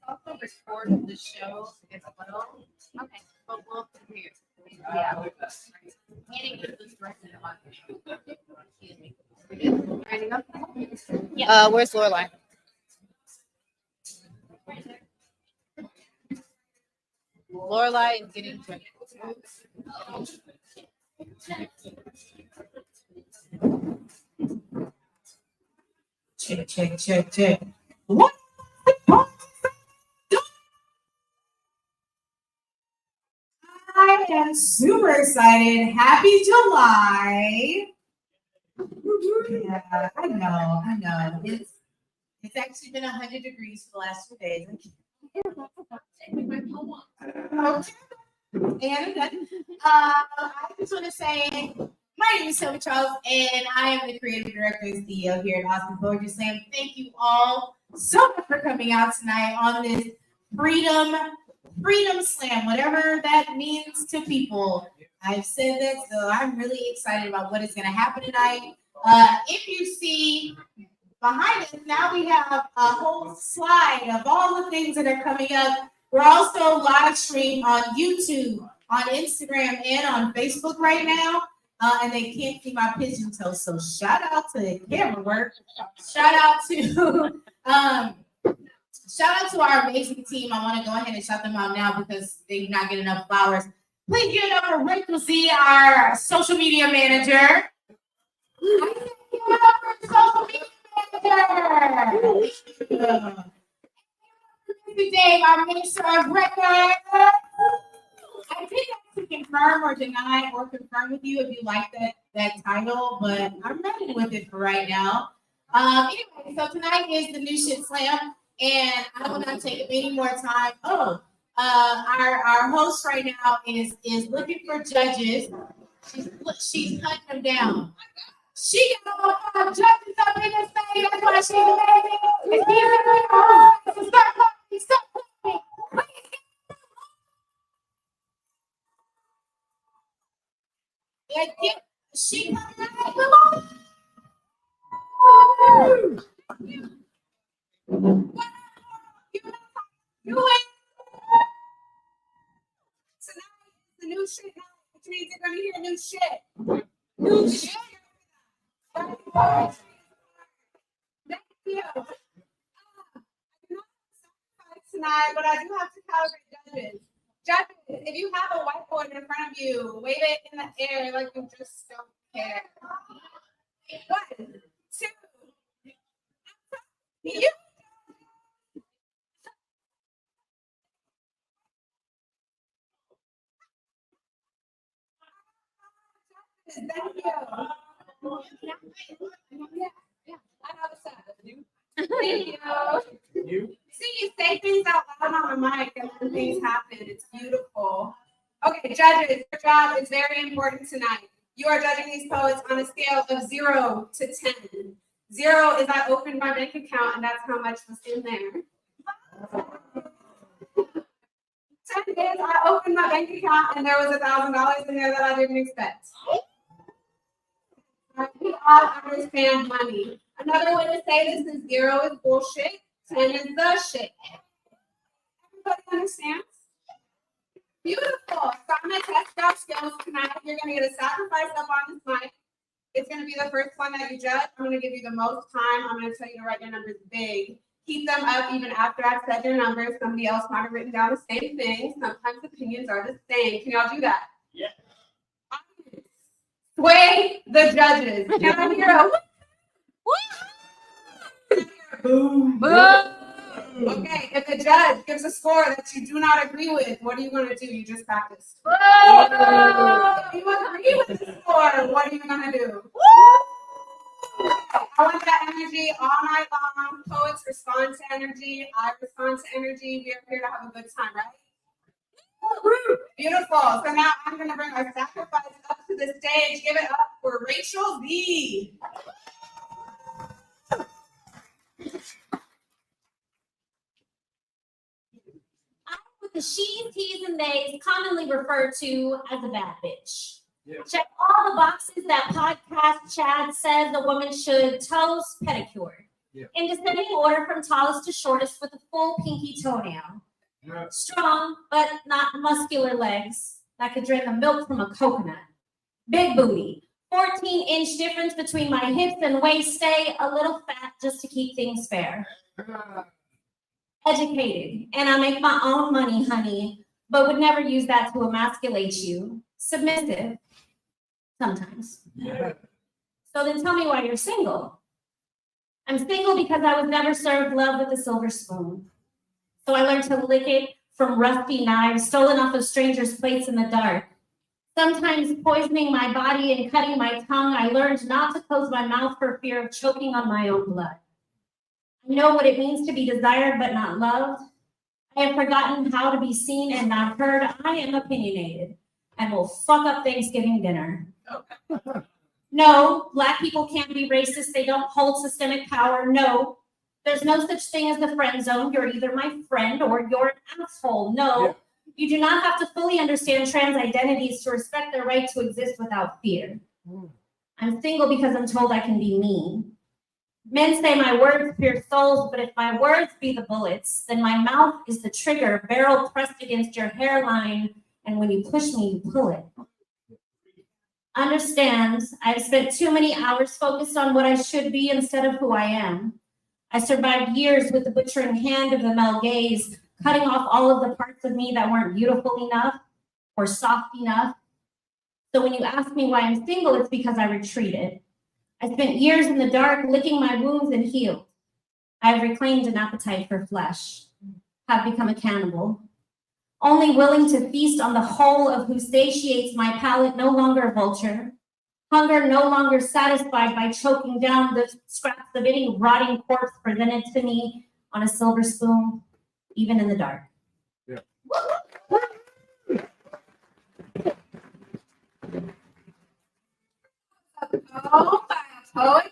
also record the show as well. Okay. But we'll do it. Yeah. Where's Lorelei? Lorelei is getting ready. Check. What? I am super excited. Happy July. Yeah, I know. It's actually been 100 degrees for the last 2 days. I just want to say, my name is Sylvia Charles, and I am the creative director and CEO here at Austin Poetry Slam. Thank you all so much for coming out tonight on this Freedom Slam, whatever that means to people. I've said that, so I'm really excited about what is going to happen tonight. If you see behind us, now we have a whole slide of all the things that are coming up. We're also live stream on YouTube, on Instagram, and on Facebook right now. And they can't see my pigeon toes, so shout out to the camera work. Shout out to our amazing team. I want to go ahead and shout them out now because they do not get enough flowers. Please give it up for Rachel Z, our social media manager. Dave, our minister of record. I did have to confirm or deny or confirm with you if you like that title, but I'm running with it for right now. Anyway, so tonight is the New Shit Slam, and I will not take any more time. Our host right now is looking for judges. She's hunting them down. She got all 5 judges up in this thing. That's why she's amazing. Stop clapping. She you tonight the new shit, which means you're gonna hear new shit. New shit. Thank you. I do not sacrifice tonight, but I do have to calibrate judges. Judges, if you have a whiteboard in front of you, wave it in the air like you just don't care. 1, 2. You. Thank you. Yeah. I know the sound. Thank you. See, you say things out loud on the mic and then things happen. It's beautiful. Okay, judges, your job is very important tonight. You are judging these poets on a scale of 0 to 10. 0 is I opened my bank account and that's how much was in there. 10 is I opened my bank account and there was $1,000 in there that I didn't expect. We all understand money. Another way to say this is 0 is bullshit, 10 is the shit. Everybody understands? Beautiful. So I'm going to test your skills tonight. You're going to get a sacrifice up on this mic. It's going to be the first one that you judge. I'm going to give you the most time. I'm going to tell you to write your numbers big. Keep them up even after I've said your numbers. Somebody else might have written down the same thing. Sometimes opinions are the same. Can y'all do that? Yeah. Sway the judges. Can I hear a boom? Boom. Okay, if the judge gives a score that you do not agree with, what are you going to do? You just practice. If you agree with the score, what are you going to do? I want that energy all night long. Poets respond to energy. I respond to energy. We are here to have a good time, right? Beautiful. So now I'm going to bring our sacrifice up to the stage. Give it up for Rachel Z. I'm with the she's, he's, and they's commonly referred to as a bad bitch. Yeah. Check all the boxes that podcast Chad says the woman should toast pedicure. In descending order from tallest to shortest with a full pinky toenail. Strong, but not muscular legs that could drain the milk from a coconut. Big booty. 14-inch difference between my hips and waist. Stay a little fat just to keep things fair. Educated, and I make my own money, honey, but would never use that to emasculate you. Submissive, sometimes. So then tell me why you're single. I'm single because I was never served love with a silver spoon. So I learned to lick it from rusty knives stolen off of strangers' plates in the dark. Sometimes poisoning my body and cutting my tongue, I learned not to close my mouth for fear of choking on my own blood. I know what it means to be desired but not loved. I have forgotten how to be seen and not heard. I am opinionated and will fuck up Thanksgiving dinner. No, Black people can't be racist. They don't hold systemic power. No, there's no such thing as the friend zone. You're either my friend or you're an asshole. No, you do not have to fully understand trans identities to respect their right to exist without fear. I'm single because I'm told I can be mean. Men say my words pierce souls, but if my words be the bullets, then my mouth is the trigger, barrel pressed against your hairline, and when you push me, you pull it. Understand, I've spent too many hours focused on what I should be instead of who I am. I survived years with the butchering hand of the male gaze, cutting off all of the parts of me that weren't beautiful enough or soft enough. So when you ask me why I'm single, it's because I retreated. I spent years in the dark, licking my wounds and healed. I've reclaimed an appetite for flesh, have become a cannibal, only willing to feast on the whole of who satiates my palate, no longer a vulture. Hunger no longer satisfied by choking down the scraps of any rotting corpse presented to me on a silver spoon, even in the dark. Yeah. Oh, I'm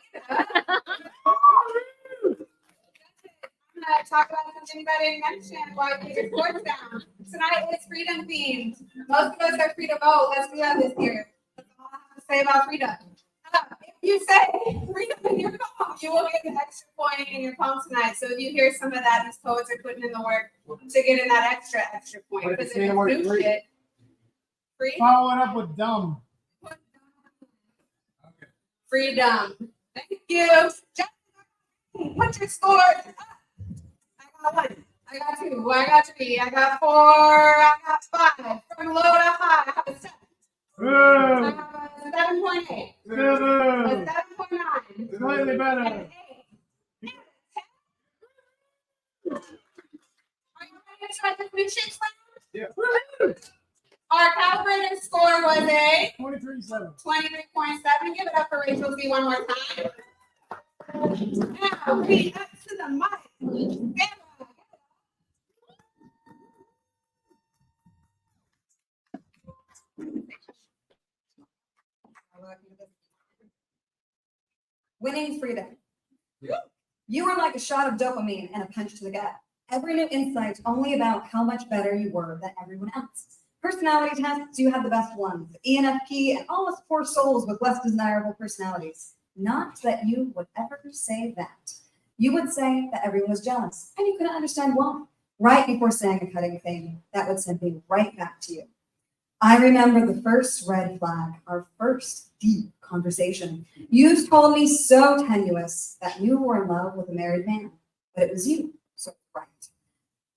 gonna talk about something that I didn't mention while you get your sports down. Tonight is freedom themed. Most of us are free to vote. Let's do that this year. That's all I have to say about freedom. If you say freedom in your poem, you will get an extra point in your poem tonight. So if you hear some of that, these poets are putting in the work to get in that extra point. Because if it's new shit, free. Follow it up with dumb. Freedom. Thank you. Put your scores up. I got 1. I got 2. I got 3. I got 4. I got 5. From low to high, I have a 7. I have a 7.8. A 7.9. Slightly better. An 8. Are you ready to try the food shit slam? Yeah. Our calibrated score was a 23.7. 23.7. Give it up for Rachel Z one more time. Now, read up to the mic. Winning freedom. Yeah. You are like a shot of dopamine and a punch to the gut. Every new insight only about how much better you were than everyone else. Personality tests, you had the best ones. ENFP and almost 4 souls with less desirable personalities. Not that you would ever say that. You would say that everyone was jealous, and you couldn't understand why. Right before saying a cutting thing, that would send me right back to you. I remember the first red flag, our first deep conversation. You told me so tenuous that you were in love with a married man, but it was you, so right.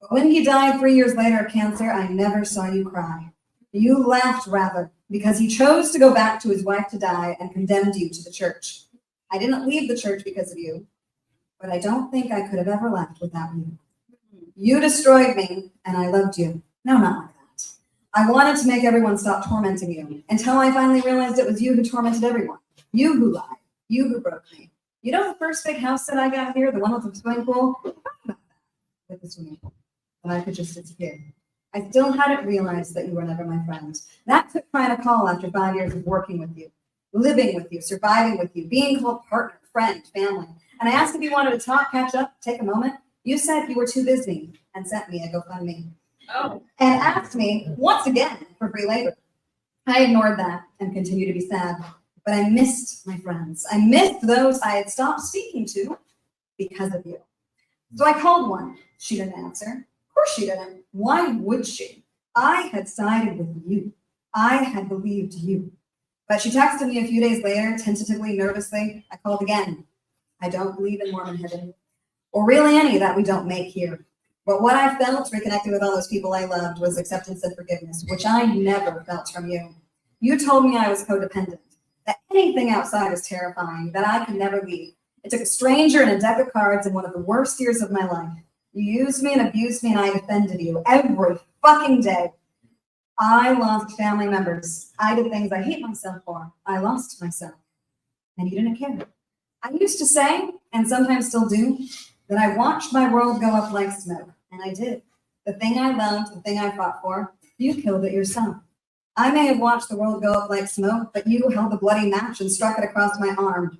But when he died 3 years later of cancer, I never saw you cry. You laughed rather, because he chose to go back to his wife to die and condemned you to the church. I didn't leave the church because of you, but I don't think I could have ever left without you. You destroyed me, and I loved you. No, not like that. I wanted to make everyone stop tormenting you, until I finally realized it was you who tormented everyone. You who lied. You who broke me. You know the first big house that I got here, the one with the swimming pool? With the swimming pool. But I could just disappear. I still hadn't realized that you were never my friend. That took trying to call after 5 years of working with you, living with you, surviving with you, being called partner, friend, family. And I asked if you wanted to talk, catch up, take a moment. You said you were too busy and sent me a GoFundMe. Oh. And asked me, once again, for free labor. I ignored that and continued to be sad. But I missed my friends. I missed those I had stopped speaking to because of you. So I called one. She didn't answer. Of course she didn't. Why would she? I had sided with you. I had believed you. But she texted me a few days later, tentatively, nervously. I called again. I don't believe in Mormon heaven, or really any that we don't make here. But what I felt reconnecting with all those people I loved was acceptance and forgiveness, which I never felt from you. You told me I was codependent, that anything outside was terrifying, that I could never leave. It took a stranger and a deck of cards in one of the worst years of my life. You used me and abused me, and I defended you every fucking day. I lost family members. I did things I hate myself for. I lost myself. And you didn't care. I used to say, and sometimes still do, that I watched my world go up like smoke. And I did. The thing I loved, the thing I fought for, you killed it yourself. I may have watched the world go up like smoke, but you held a bloody match and struck it across my arm.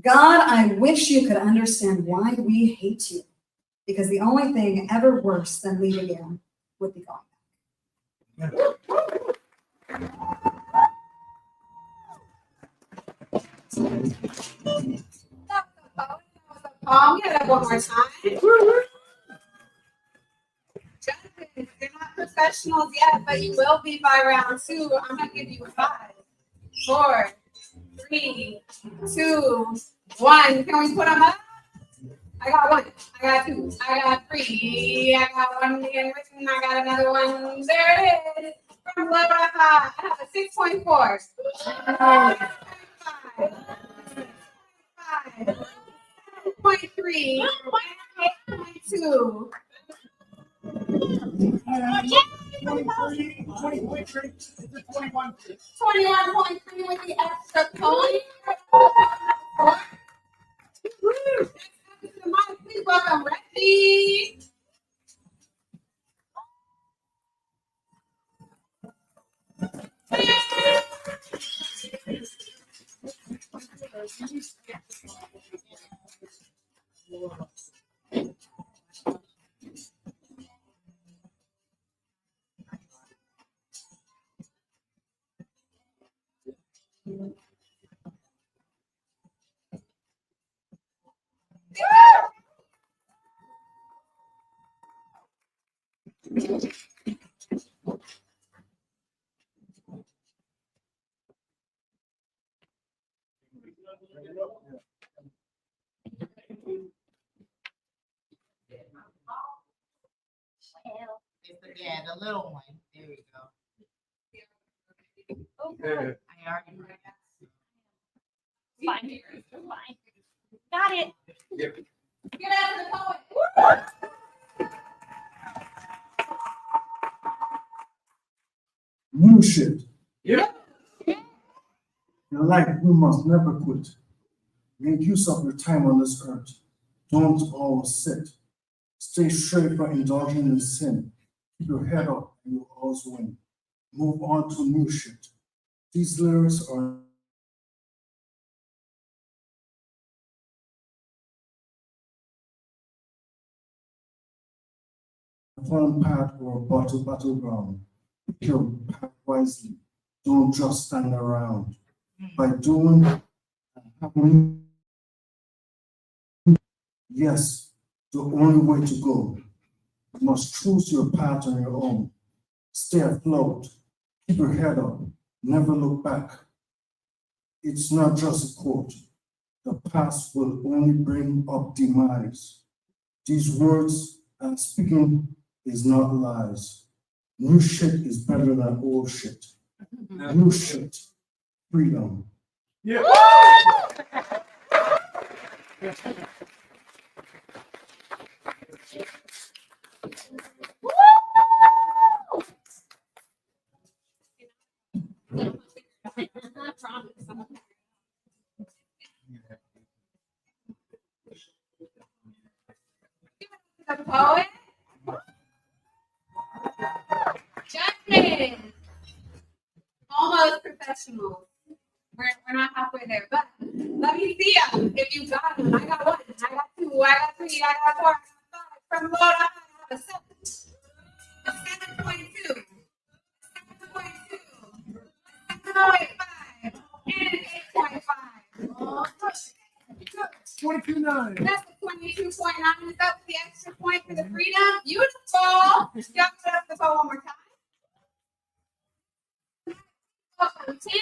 God, I wish you could understand why we hate you. Because the only thing ever worse than leaving you would be going back. Get up one more time. Judges, you're not professionals yet, but you will be by round 2. I'm gonna give you 5, 4, 3, 2, 1. Can we put them up? I got 1. I got 2. I got 3. I got 1 being written. I got another one. There it is. From low to high. I have a 6.4. 7.3. 8.2. 21.3 with the extra point. Please welcome Reggie. Yeah, the little one. There we go. I already read that. Fine. Fine. Got it. Get out of the poet. New shit. Yeah. Your life, you must never quit. Make use of your time on this earth. Don't always sit. Stay straight from indulging in sin. Keep your head up and you'll always win. Move on to new shit. These lyrics are a fun path or a battleground. Pick your path wisely. Don't just stand around. By doing and having, yes, the only way to go. You must choose your path on your own. Stay afloat. Keep your head up. Never look back. It's not just a quote. The past will only bring up demise. These words I'm speaking is not lies. New shit is better than old shit. New shit. Freedom. Yeah. The poet. Judgment. Almost professional. We're not halfway there, but let me see ya. If you got one, I got 1, I got 2, I got 3, I got 4, I got 5. From low to high, I have a 7. A 7.2. 7.2. 7.5. And an 8.5. 22.9. That's the 92.9 is up with the extra point for the freedom. Beautiful. Y'all put up the ball one more time. 10.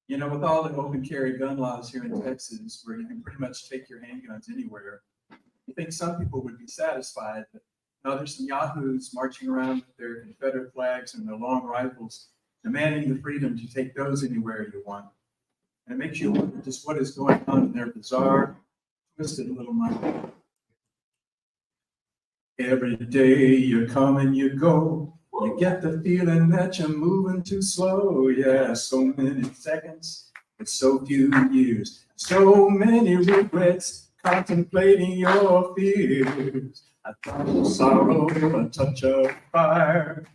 You know, with all the open carry gun laws here in Texas, where you can pretty much take your handguns anywhere, I think some people would be satisfied. But now there's some yahoos marching around with their Confederate flags and their long rifles, demanding the freedom to take those anywhere you want. And it makes you wonder just what is going on in their bizarre, twisted little mind. Every day you come and you go, you get the feeling that you're moving too slow. Yeah, so many seconds, it's so few years, so many regrets, contemplating your fears. A touch of sorrow, a touch of fire,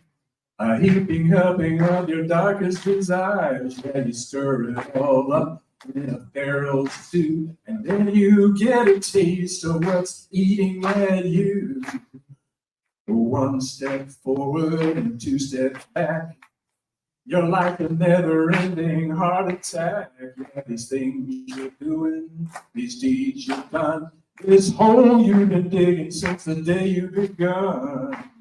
a heaping helping of your darkest desires. Yeah, you stir it all up in a barrel stew, and then you get a taste of what's eating at you. One step forward and two steps back. You're like a never-ending heart attack. Yeah, these things you're doing, these deeds you've done, this hole you've been digging since the day you begun.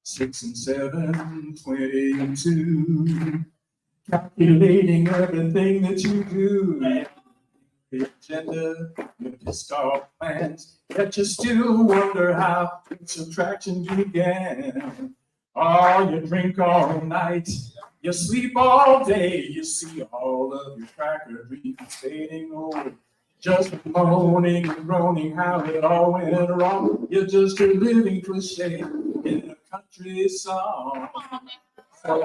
6 and 7, 20 and 2, calculating everything that you do. The agenda, your pissed off plans, yet you still wonder how subtraction began. Oh, you drink all night, you sleep all day, you see all of your cracker dreams fading away. Just moaning and groaning how it all went wrong. You're just a living cliche in a country song. So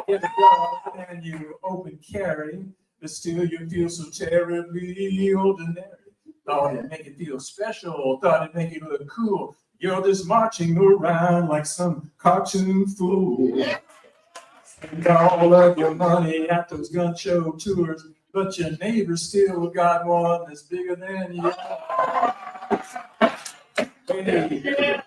get a gun and you open carry, but still you feel so terribly ordinary. Thought it'd make it feel special, thought it'd make it look cool. You're just marching around like some cartoon fool. Spend all of your money at those gun show tours, but your neighbor still got one that's bigger than you. Hey,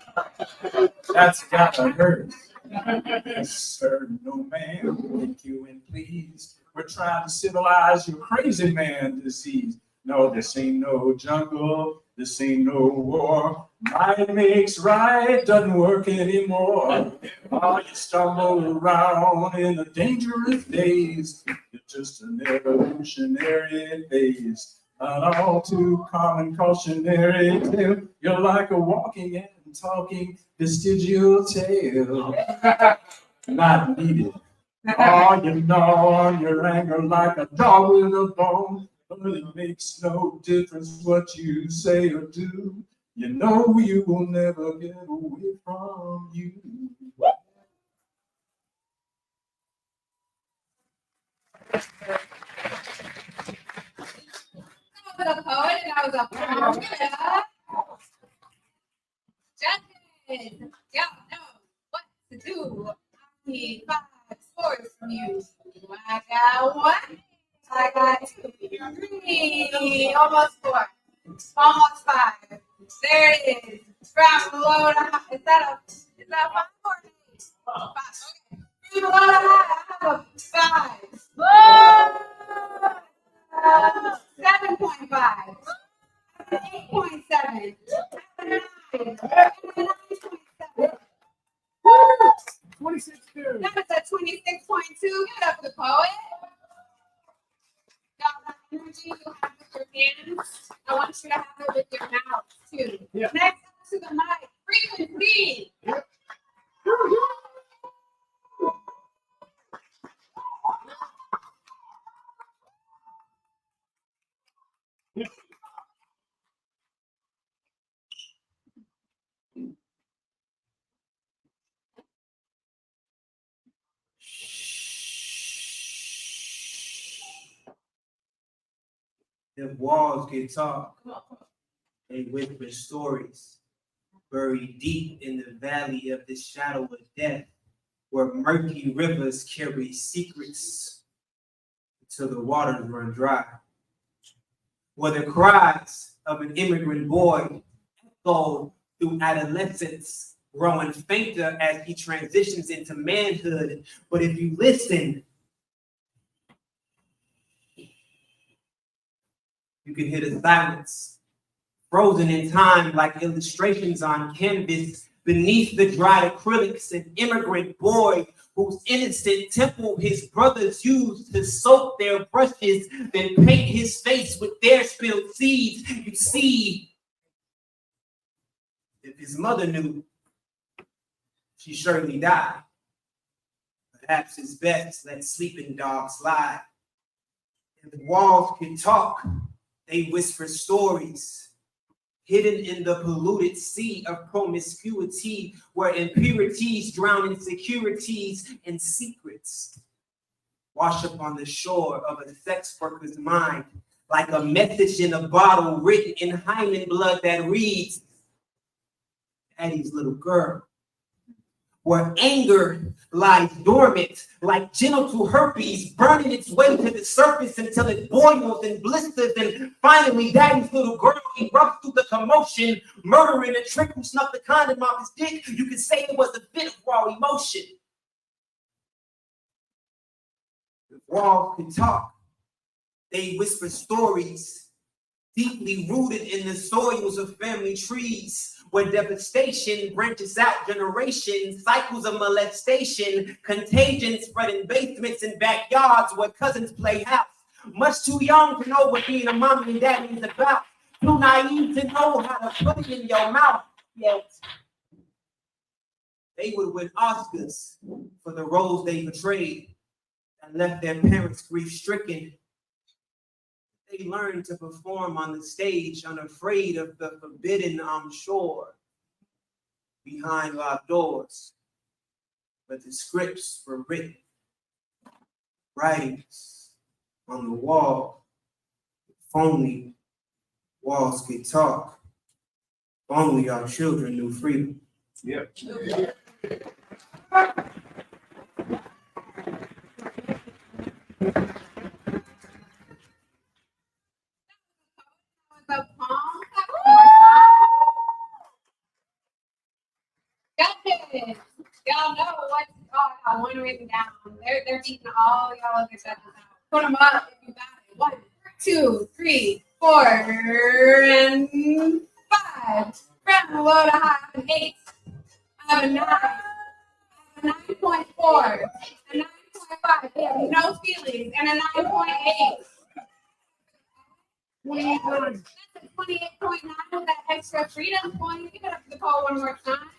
that's gotta hurt. Yes, sir, no man, thank you and please. We're trying to civilize your crazy man disease. No, this ain't no jungle, this ain't no war. Might makes right, doesn't work anymore. While you stumble around in the dangerous days, you're just an evolutionary phase. An all too common cautionary tale. You're like a walking and talking vestigial tale. Not needed. Oh, you gnaw on your anger like a dog with a bone, but it makes no difference what you say or do. You know you will never get away from you. For the poet, and I was a poet. Judges, y'all know what to do. I need 5 scores from you. I got 1. I got 2. 3. Almost 4. Almost 5. There it is. From below to high. Is that 5 or 8? 5. Okay. From below to high, I have a 5. 7.5. 8.7. 9. 9.7. 26 That is a 26.2. Give it up for the poet. Y'all have energy you have with your hands. I want you to have it with your mouth too. Yeah. Next up to the mic, frequency. If walls could talk, they whisper stories, buried deep in the valley of the shadow of death, where murky rivers carry secrets until the waters run dry. Where the cries of an immigrant boy echoed through adolescence growing fainter as he transitions into manhood. But if you listen, you can hear the silence, frozen in time like illustrations on canvas. Beneath the dried acrylics, an immigrant boy whose innocent temple his brothers used to soak their brushes, then paint his face with their spilled seeds. You see, if his mother knew, she surely died. Perhaps it's best let sleeping dogs lie. If the walls can talk, they whisper stories, hidden in the polluted sea of promiscuity, where impurities drown insecurities and secrets. Wash up on the shore of a sex worker's mind, like a message in a bottle written in hymen blood that reads, Daddy's little girl. Where anger lies dormant, like genital herpes, burning its way to the surface until it boils and blisters, and finally Daddy's little girl erupts through the commotion, murdering a trick who snuck the condom off his dick. You could say it was a bit of raw emotion. The walls can talk. They whisper stories, deeply rooted in the soils of family trees, where devastation branches out generations, cycles of molestation, contagion spread in basements and backyards where cousins play house. Much too young to know what being a mom and daddy is about. Too naive to know how to put it in your mouth. Yet they would win Oscars for the roles they portrayed and left their parents grief-stricken. They learned to perform on the stage, unafraid of the forbidden, I'm sure, behind locked doors. But the scripts were written, writings on the wall. If only walls could talk. If only our children knew freedom. Yep. The palm. Got it. Y'all know what? Oh, I got one written down. They're beating all y'all other judges out. Put them up if you got it. 1, 2, 3, 4, and 5. From low to high, I have an 8. I have a 9. I have a 9.4. A 9.5. They have no feelings. And a 9.8. That's a 28.9 with that extra freedom point. Give it up to the poll one more time.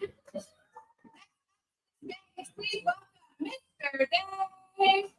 Please welcome Mr. Dave.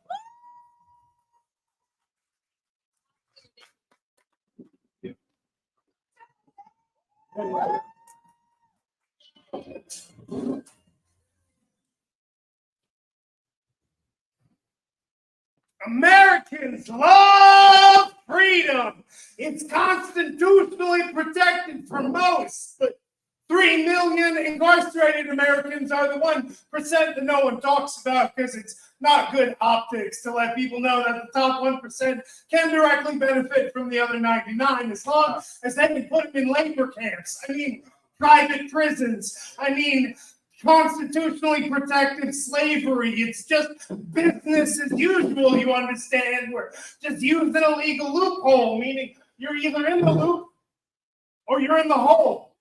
Americans love freedom. It's constitutionally protected for most, but 3 million incarcerated Americans are the 1% that no one talks about because it's not good optics to let people know that the top 1% can directly benefit from the other 99 as long as they can put them in labor camps. I mean, private prisons. I mean, constitutionally protected slavery. It's just business as usual, you understand. We're just using a legal loophole, meaning you're either in the loop or you're in the hole.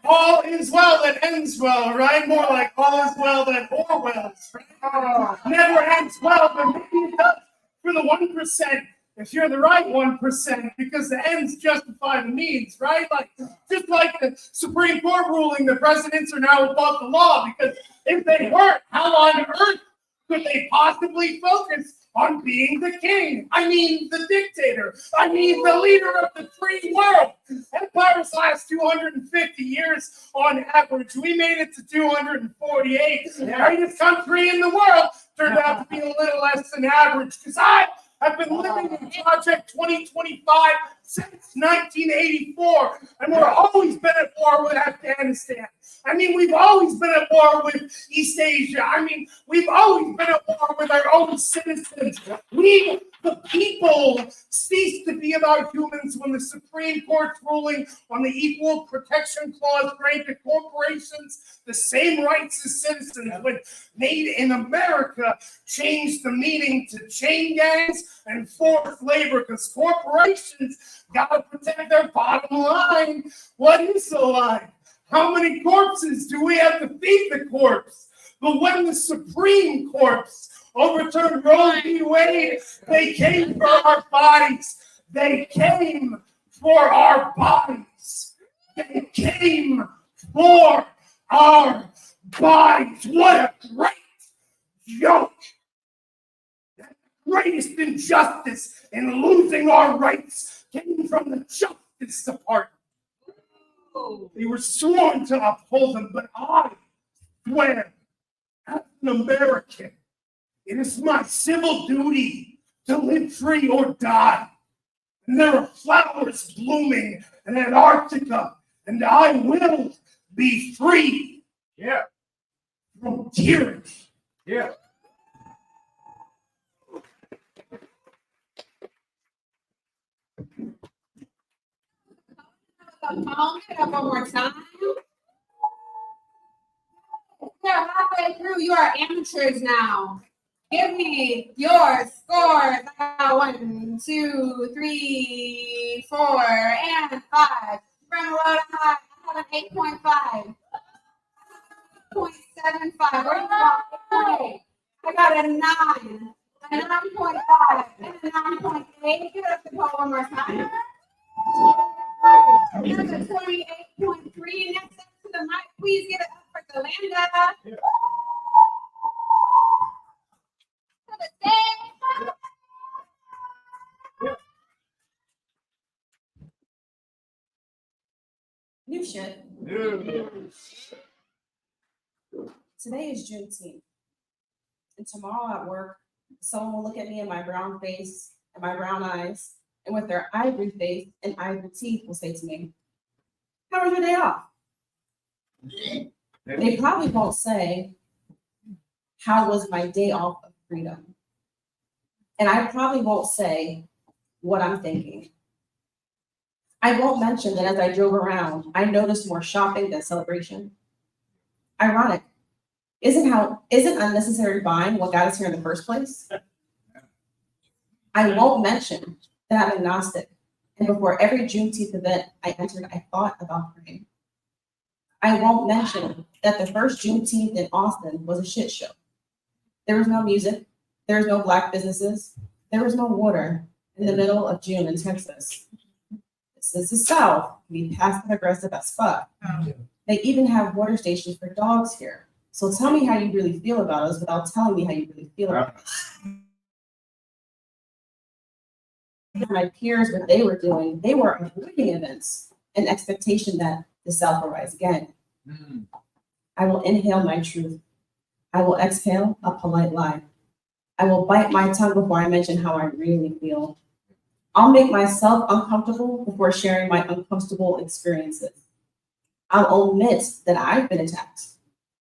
All is well that ends well, right? More like all is well that Orwell's, right? Never ends well, but maybe it does for the 1%. If you're the right 1%, because the ends justify the means, right? Like just like the Supreme Court ruling, the presidents are now above the law, because if they weren't, how on earth could they possibly focus on being the king? I mean, the dictator. I mean, the leader of the free world. Empires last 250 years on average. We made it to 248. The greatest country in the world turned out to be a little less than average, because I've been living in Project 2025 since 1984, and we're always been at war with Afghanistan. I mean, we've always been at war with East Asia. I mean, we've always been at war with our own citizens. We, the people, ceased to be about humans when the Supreme Court's ruling on the Equal Protection Clause granted corporations the same rights as citizens when Made in America changed the meaning to chain gangs and forced labor because corporations gotta protect their bottom line. What is the line? How many corpses do we have to feed the corpse? But when the Supreme Court overturned Roe v. Wade, they came for our bodies. They came for our bodies. They came for our bodies. What a great joke. The greatest injustice in losing our rights came from the Justice Department. They were sworn to uphold them, but I swear, as an American, it is my civil duty to live free or die. And there are flowers blooming in Antarctica, and I will be free. Yeah, From tyranny. yeah. Give it up one more time. We're halfway through. You are amateurs now. Give me your scores. I got 1, 2, 3, 4, and 5. From low to high, I have an 8.5. 8.75. Where you got? I got a 9. A 9.5 and a 9.8. Give it up to Paul one more time. There's a 28.3. Next up to the mic, please give it up for Delanda. Yeah. To the stage. New shit. Today is Juneteenth. And tomorrow at work, someone will look at me in my brown face and my brown eyes, and with their ivory face and ivory teeth will say to me, "How was your day off?" They probably won't say, "How was my day off of freedom?" And I probably won't say what I'm thinking. I won't mention that as I drove around, I noticed more shopping than celebration. Ironic. Isn't unnecessary buying what got us here in the first place? I won't mention that I'm agnostic, and before every Juneteenth event I entered, I thought about praying. I won't mention that the first Juneteenth in Austin was a shit show. There was no music, there was no Black businesses, there was no water in the middle of June in Texas. This is the South, we passive aggressive as fuck. They even have water stations for dogs here. So tell me how you really feel about us without telling me how you really feel about us. My peers, what they were doing, they were avoiding events in expectation that the South will rise again. I will inhale my truth. I will exhale a polite lie. I will bite my tongue before I mention how I really feel. I'll make myself uncomfortable before sharing my uncomfortable experiences. I'll omit that I've been attacked,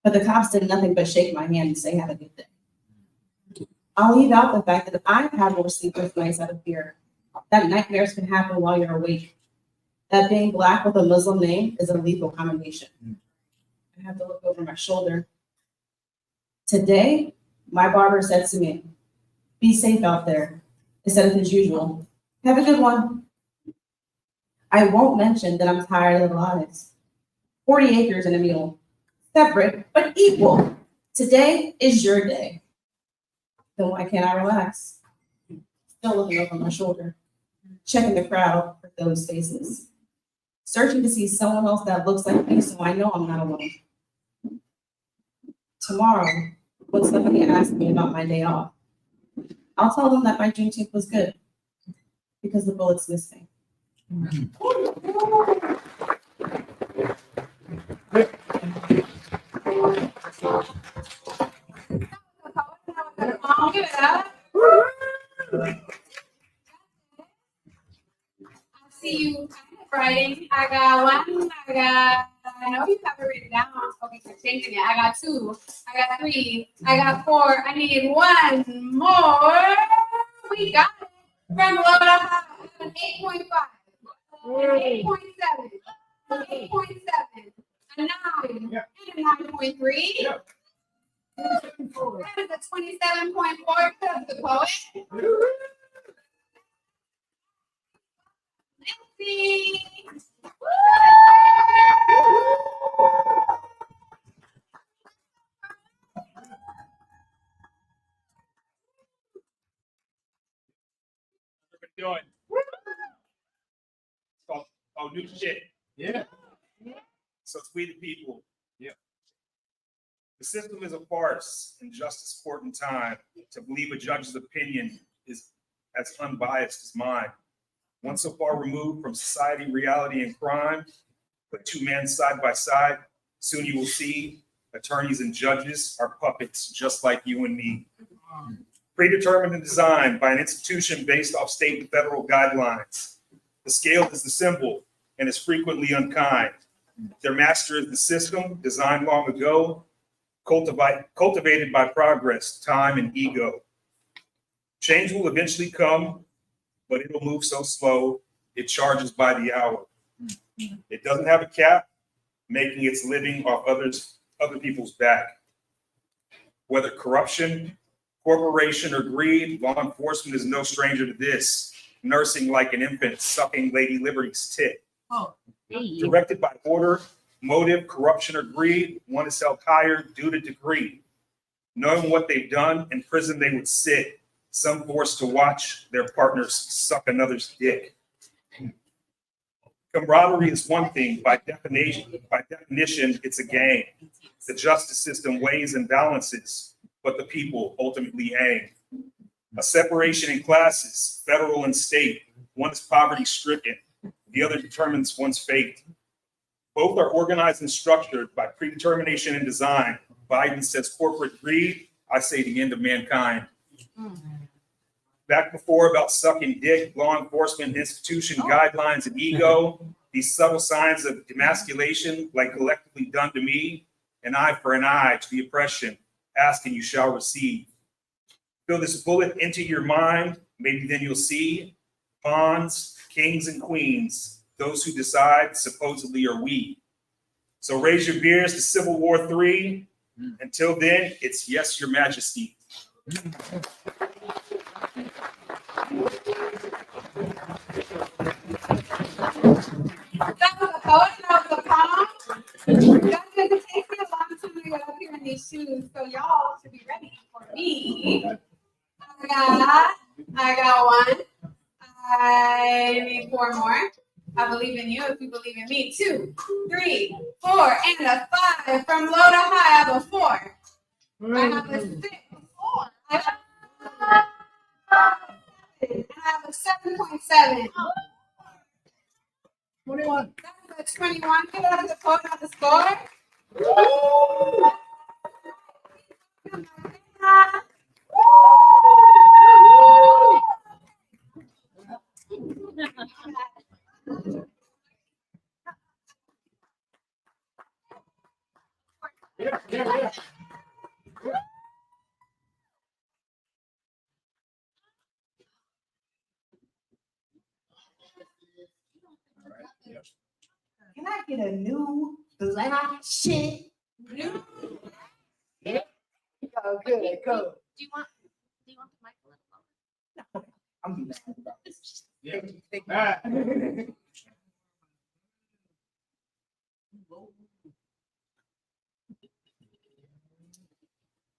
but the cops did nothing but shake my hand and say, "Have a good day." I'll leave out the fact that I've had more sleepless nights out of fear, that nightmares can happen while you're awake, that being Black with a Muslim name is a lethal combination. I have to look over my shoulder. Today, my barber said to me, "Be safe out there," instead of his usual, "Have a good one." I won't mention that I'm tired of the lies. 40 acres and a mule. Separate, but equal. Today is your day. Then why can't I relax? Still looking over my shoulder, checking the crowd for those faces, searching to see someone else that looks like me so I know I'm not alone. Tomorrow, when somebody asks me about my day off, I'll tell them that my Juneteenth was good because the bullets missed me. Give it up. I see I got one. I know you have it written down. Okay, you're changing it. I got two. I got three. I got four. I need one more. We got it. From low to high, I have an 8.5, an 8.7, an 8.7, a 9, and a 9.3. That is a 27.4 because the poet. Nancy. What are we doing? Oh, new shit. Yeah. So it's we the people. Yeah. The system is a farce, and justice court in time to believe a judge's opinion is as unbiased as mine. One so far removed from society, reality, and crime, put two men side by side, soon you will see attorneys and judges are puppets just like you and me. Predetermined and designed by an institution based off state and federal guidelines. The scale is the symbol and is frequently unkind. Their master is the system designed long ago, cultivated by progress, time, and ego. Change will eventually come, but it'll move so slow, it charges by the hour. It doesn't have a cap, making its living off other people's back. Whether corruption, corporation, or greed, law enforcement is no stranger to this. Nursing like an infant, sucking Lady Liberty's tit. Directed by order, motive, corruption, or greed, one is held higher due to degree. Knowing what they've done, in prison they would sit, some forced to watch their partners suck another's dick. Camaraderie is one thing. By definition, it's a game. The justice system weighs and balances, but the people ultimately hang. A separation in classes, federal and state. One is poverty stricken, the other determines one's fate. Both are organized and structured by predetermination and design. Biden says corporate greed, I say the end of mankind. Back before about sucking dick, law enforcement, institution, guidelines, and ego, these subtle signs of demasculation, like collectively done to me, an eye for an eye to the oppression, ask and you shall receive. Fill this bullet into your mind, maybe then you'll see pawns, kings, and queens, those who decide supposedly are we. So raise your beers to Civil War III. Until then, it's yes, your majesty. That was a poet, that was a poem. That didn't take me a long time to get up here in these shoes, so y'all should be ready for me. I got one. I need four more. I believe in you if you believe in me. 2, 3, 4, and a 5. From low to high, I have a 4. I have a 6. I have a 7.7. 21. That's a 21. Get up the quote on the score. Can I get a new black shit? New. Oh, good, cool. Do you want the mic a little lower? I'm mad about this. Yeah.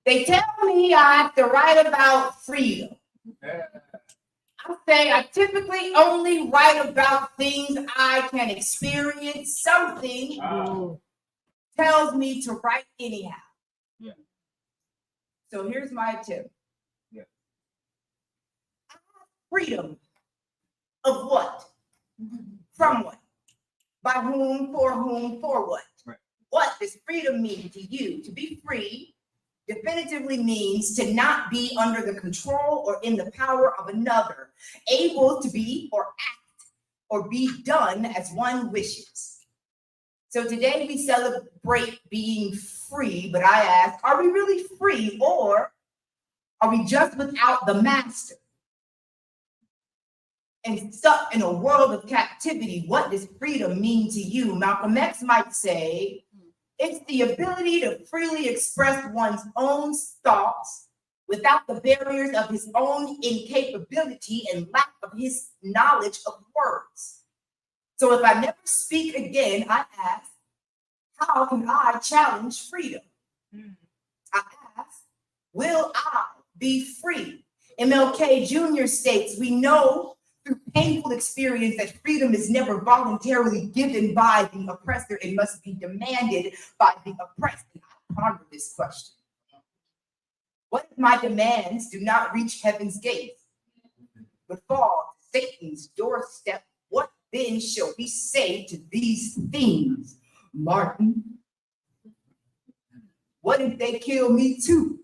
They tell me I have to write about freedom. I say I typically only write about things I can experience. Something tells me to write anyhow. Yeah. So here's my tip. Yeah. Freedom of what? From what? By whom? For what? Right. What does freedom mean to you? To be free definitively means to not be under the control or in the power of another, able to be or act or be done as one wishes. So today we celebrate being free, but I ask, are we really free, or are we just without the master and stuck in a world of captivity? What does freedom mean to you? Malcolm X might say, it's the ability to freely express one's own thoughts without the barriers of his own incapability and lack of his knowledge of words. So if I never speak again, I ask, how can I challenge freedom? I ask, will I be free? MLK Jr. states, we know through painful experience that freedom is never voluntarily given by the oppressor. It must be demanded by the oppressed. And I ponder this question. What if my demands do not reach heaven's gates, but fall to Satan's doorstep? What then shall we say to these things, Martin? What if they kill me too?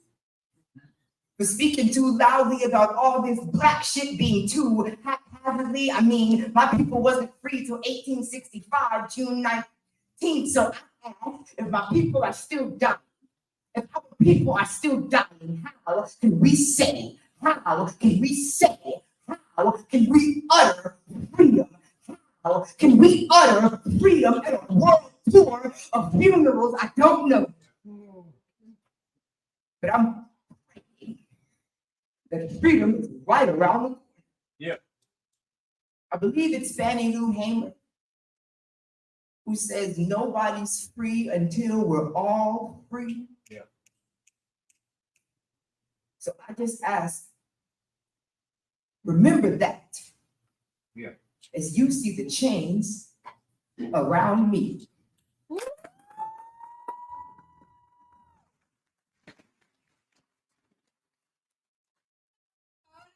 For speaking too loudly about all this black shit being too haphazardly. I mean, my people wasn't free till 1865, June 19th. So I ask, if my people are still dying, if our people are still dying, how can we say, how can we utter freedom? How can we utter freedom at a world tour of funerals? I don't know. But I'm praying that freedom is right around the corner. Yeah. I believe it's Fannie Lou Hamer who says nobody's free until we're all free. Yeah. So I just ask, remember that. Yeah. As you see the chains around me.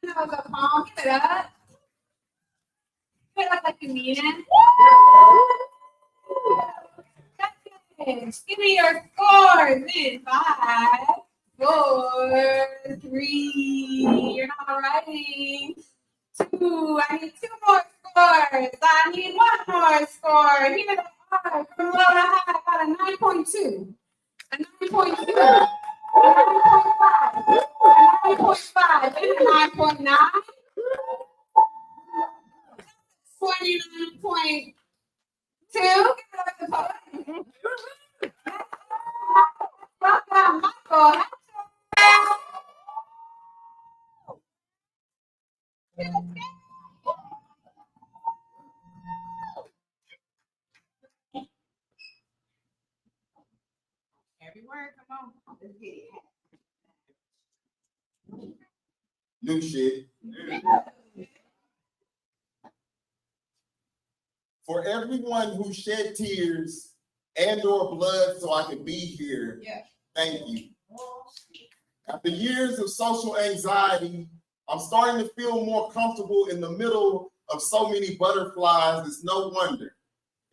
That was a palm. Give it up. Give it up like you mean it. That's it. Give me your scores in 5, 4, 3. You're not writing. 2. I need 2 more scores. I need 1 more score. Here they are. From low to high, I got a 9.2. A 9.2. A 9.5. A 9.5. And a 9.9. 29.2. Give it up to Poet. Welcome, Michael. Every word, come on. Let's get it. New shit. For everyone who shed tears and or blood so I could be here, Yeah. thank you. After years of social anxiety, I'm starting to feel more comfortable in the middle of so many butterflies. It's no wonder.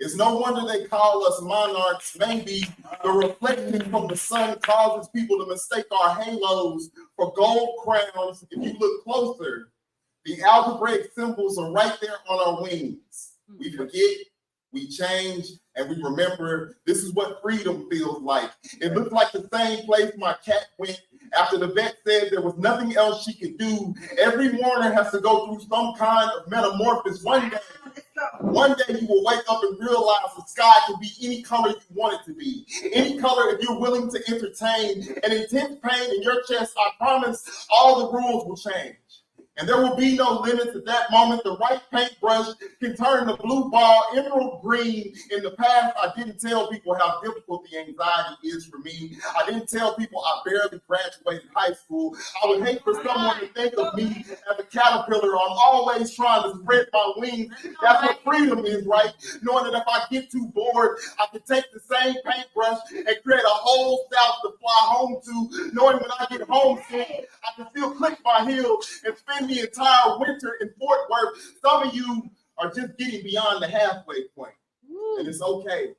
It's no wonder they call us monarchs. Maybe the reflection from the sun causes people to mistake our halos for gold crowns. If you look closer, the algebraic symbols are right there on our wings. We forget, we change, and we remember. This is what freedom feels like. It looks like the same place my cat went after the vet said there was nothing else she could do. Every mourner has to go through some kind of metamorphosis. One day you will wake up and realize the sky can be any color you want it to be. Any color if you're willing to entertain an intense pain in your chest. I promise all the rules will change. And there will be no limits at that moment. The right paintbrush can turn the blue ball emerald green. In the past, I didn't tell people how difficult the anxiety is for me. I didn't tell people I barely graduated high school. I would hate for someone to think of me as a caterpillar. I'm always trying to spread my wings. That's what freedom is, right? Knowing that if I get too bored, I can take the same paintbrush and create a whole south to fly home to. Knowing when I get homesick, I can still click my heels and spend the entire winter in Fort Worth. Some of you are just getting beyond the halfway point, and it's okay.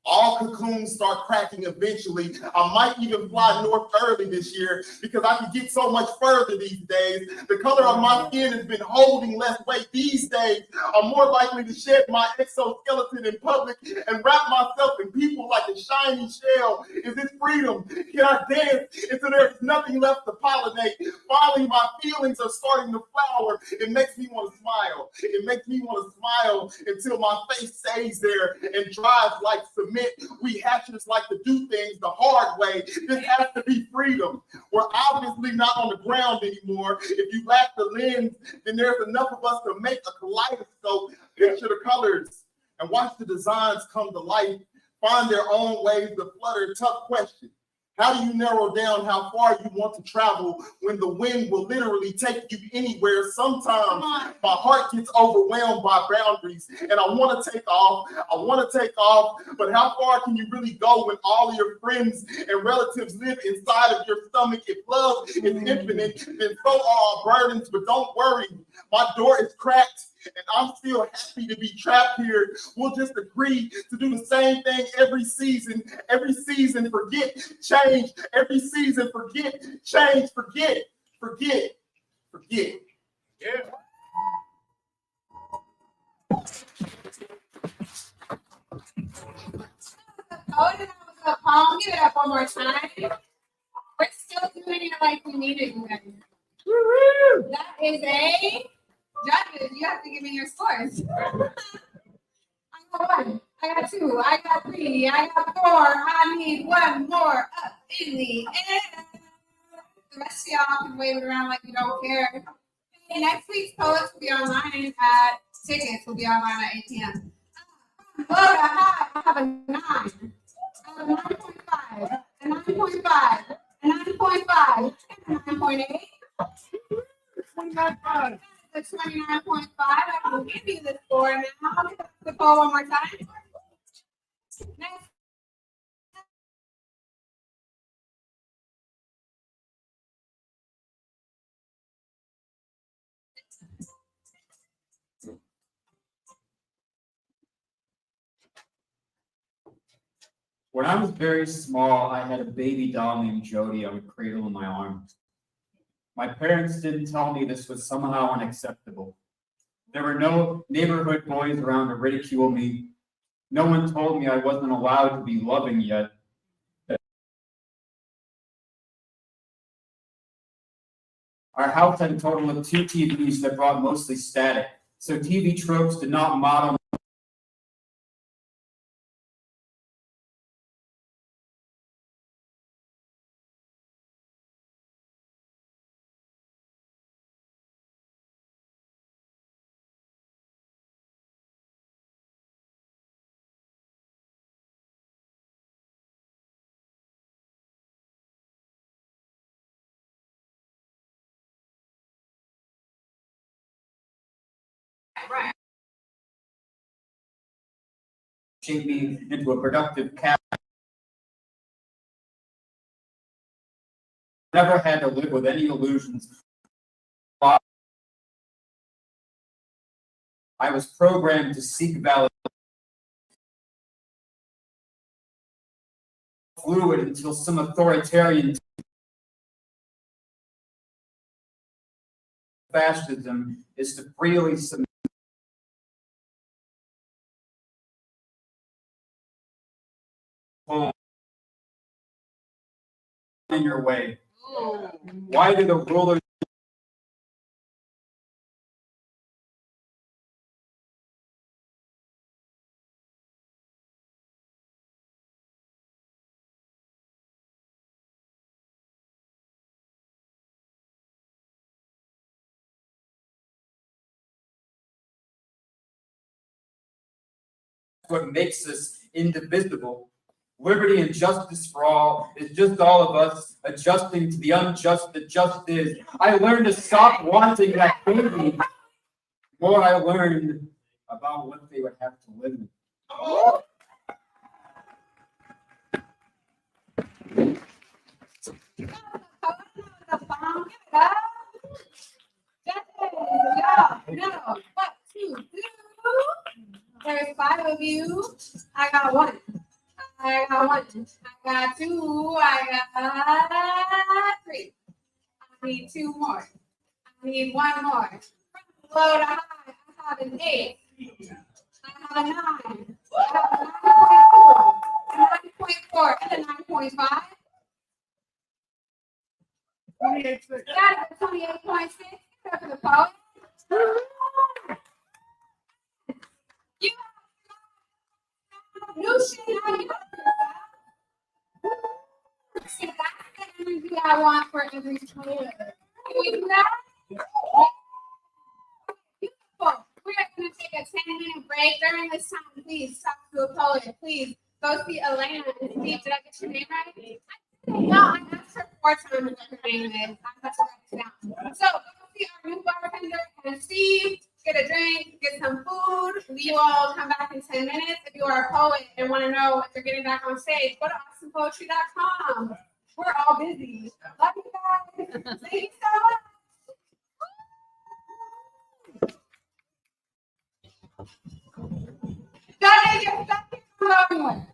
All cocoons start cracking eventually. I might even fly north early this year because I can get so much further these days. The color of my skin has been holding less weight these days. I'm more likely to shed my exoskeleton in public and wrap myself in people like a shiny shell. Is this freedom? Can I dance until there's nothing left to pollinate? Finally, my feelings are starting to flower. It makes me want to smile. It makes me want to smile until my face stays there and dries like cement. We hatchers like to do things the hard way. This has to be freedom. We're obviously not on the ground anymore. If you lack the lens, then there's enough of us to make a kaleidoscope. Picture the colors and watch the designs come to life, find their own ways to flutter. Tough question. How do you narrow down how far you want to travel when the wind will literally take you anywhere? Sometimes my heart gets overwhelmed by boundaries and I want to take off. But how far can you really go when all of your friends and relatives live inside of your stomach? If love is infinite, then so are our burdens. But don't worry, my door is cracked and I'm still happy to be trapped here. We'll just agree to do the same thing every season. Every season, forget, change. Every season, forget, change, forget. Yeah. Oh, and that was a poem. Give it up one more time. We're still doing it like we need it, you guys. That is a judges. You have to give me your scores. I got 1. I got 2. I got 3. I got 4. I need 1 more up in the air. The rest of y'all can wave it around like you don't care. Okay, next week's poets will be online at tickets. Will be online at 8 p.m. Look, I have a 9. I have a 9.5, a 9.5, a 9.5, and a 9.8. 29.5. The 29.5. I will give you the score now. I'll give the poll one more time. Next. When I was very small, I had a baby doll named Jody I would cradle in my arms. My parents didn't tell me this was somehow unacceptable. There were no neighborhood boys around to ridicule me. No one told me I wasn't allowed to be loving yet. Our house had a total of 2 TVs that brought mostly static, so TV tropes did not model. Shape me into a productive cat. Never had to live with any illusions. I was programmed to seek validation. Fluid until some authoritarian fascism is to freely submit. In your way. Why do the rulers what makes us indivisible? Liberty and justice for all is just all of us adjusting to the unjust that just is. I learned to stop wanting that baby. The more I learned about what they would have to live in. The bomb. Give it up. Judges, no. 1, 2, 3. There's 5 of you. I got 1. I got one. I got two. I got three. I need two more. I need one more. From low to high, I have an 8. I have a 9. I have a 9.2, a 9.4, and a 9.5. 28.6. Got it, 28.6. Except for the poet. You have new shit on you. See, that's the energy I want for every poet. Can we do that? Beautiful. We're going to take a 10-minute break. During this time, please talk to a poet. Please go see Elena and Steve. Did I get your name right? No, I asked her 4 times what her name is. I have to write it down. So go see our new bartender and Steve. Get a drink, get some food. You all come back in 10 minutes. If you are a poet and want to know if you're getting back on stage, go to awesomepoetry.com. We're all busy. Love you guys. Thank you so much. That is your second one.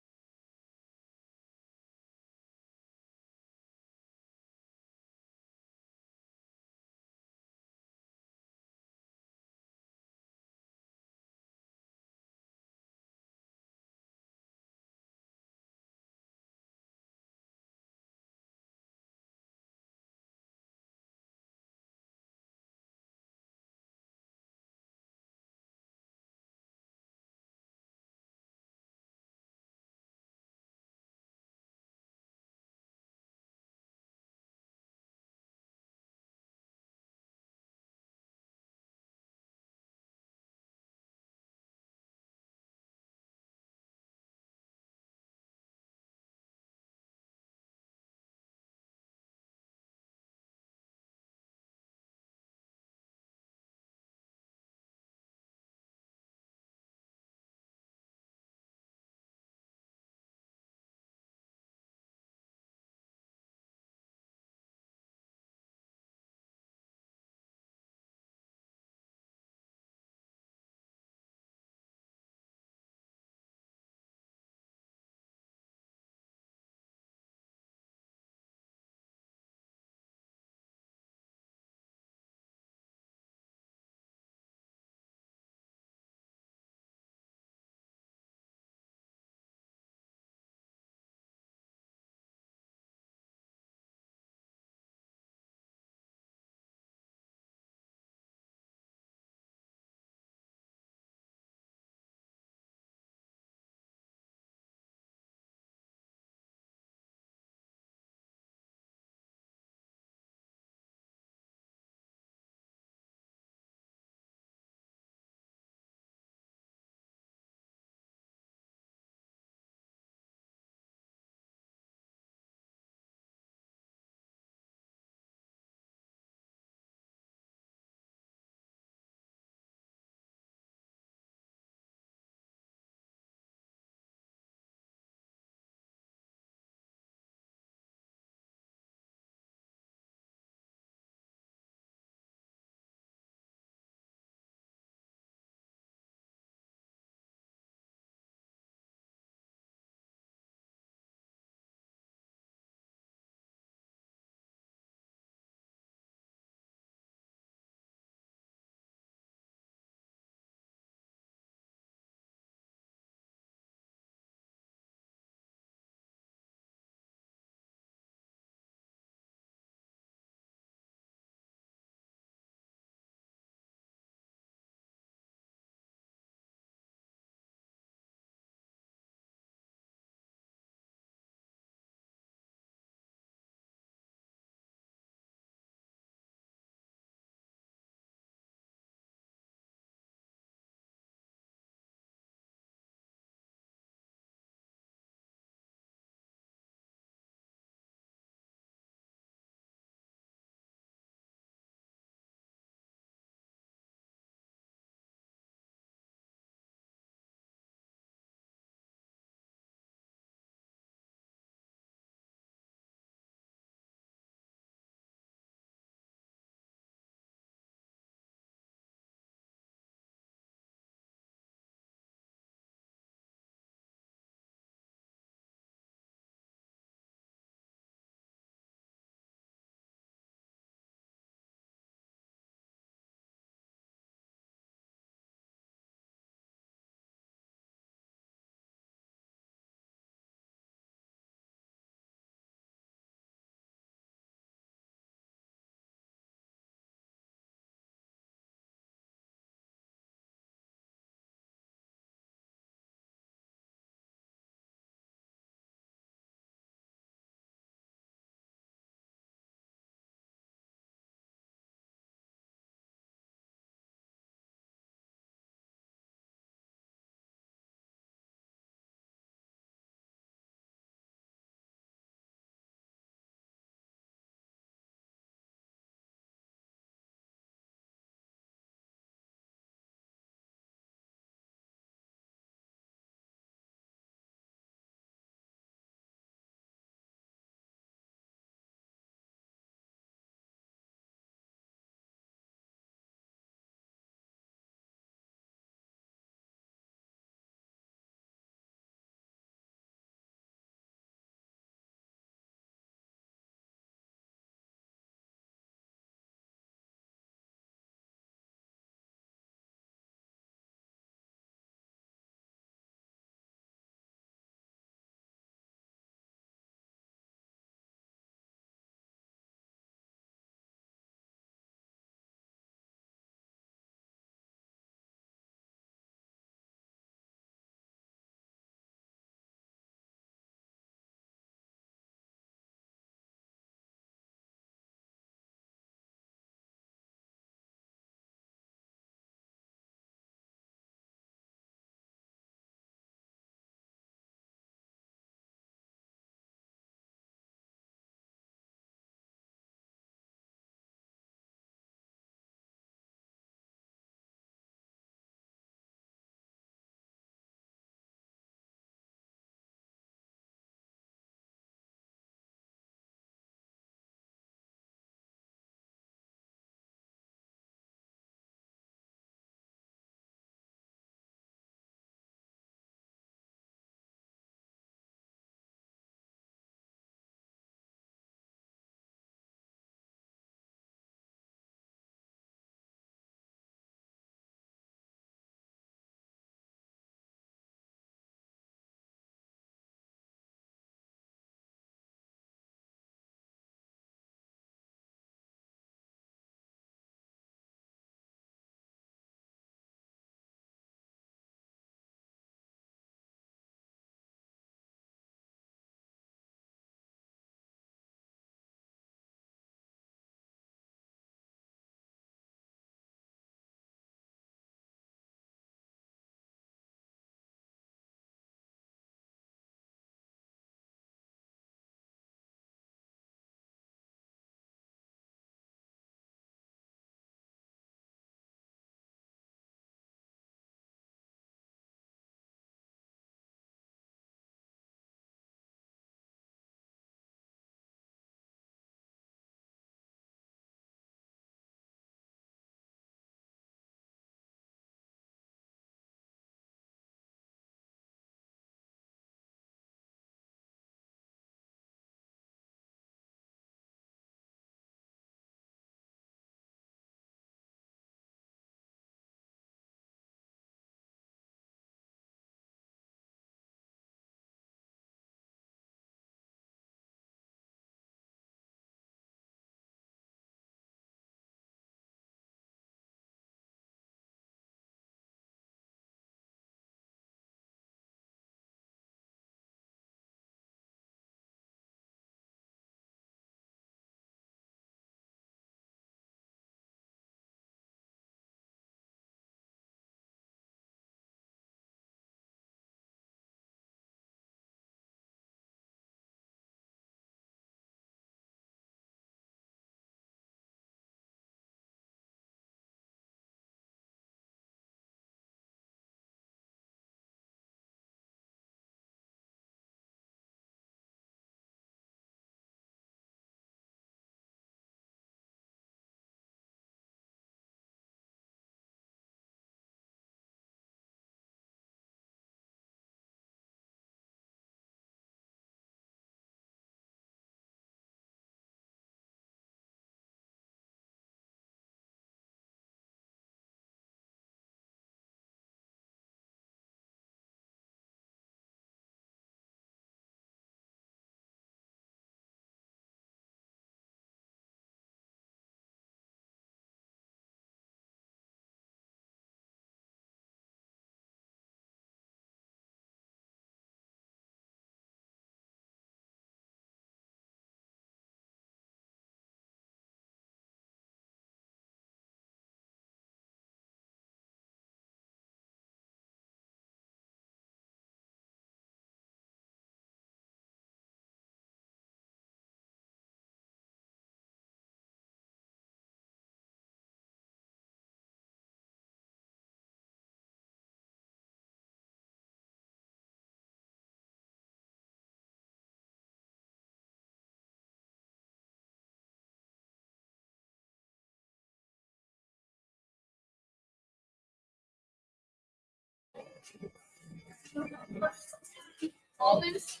All this.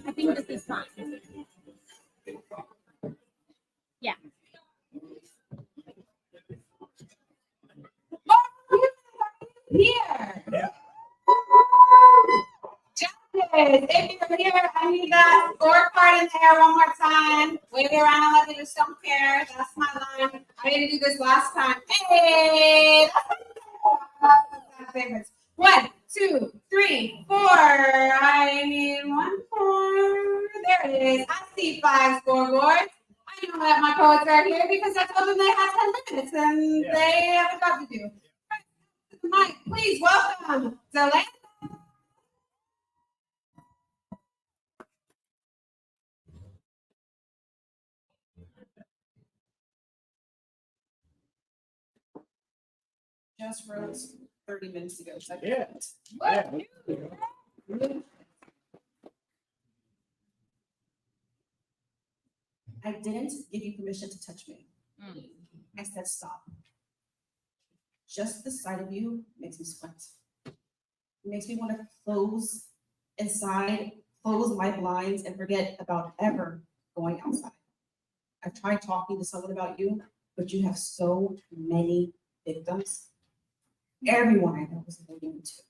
I think this is fine. Yeah. Here. Justice, if you're here, I need that scorecard in there one more time. Wave it around like you just don't care. That's my line. I didn't do this last time. Hey, that's my favorites. 1, 2, 3, 4. I need 1 more. There it is. I see 5 scoreboards. I know that my poets are here because I told them they had 10 minutes and they have a job to do. Mike, please welcome Delaney. Just wrote 30 minutes ago. So Yeah. I didn't give you permission to touch me. I said stop. Just the sight of you makes me sweat. It makes me want to close inside, close my blinds, and forget about ever going outside. I've tried talking to someone about you, but you have so many victims. Everyone I know is avoiding you too.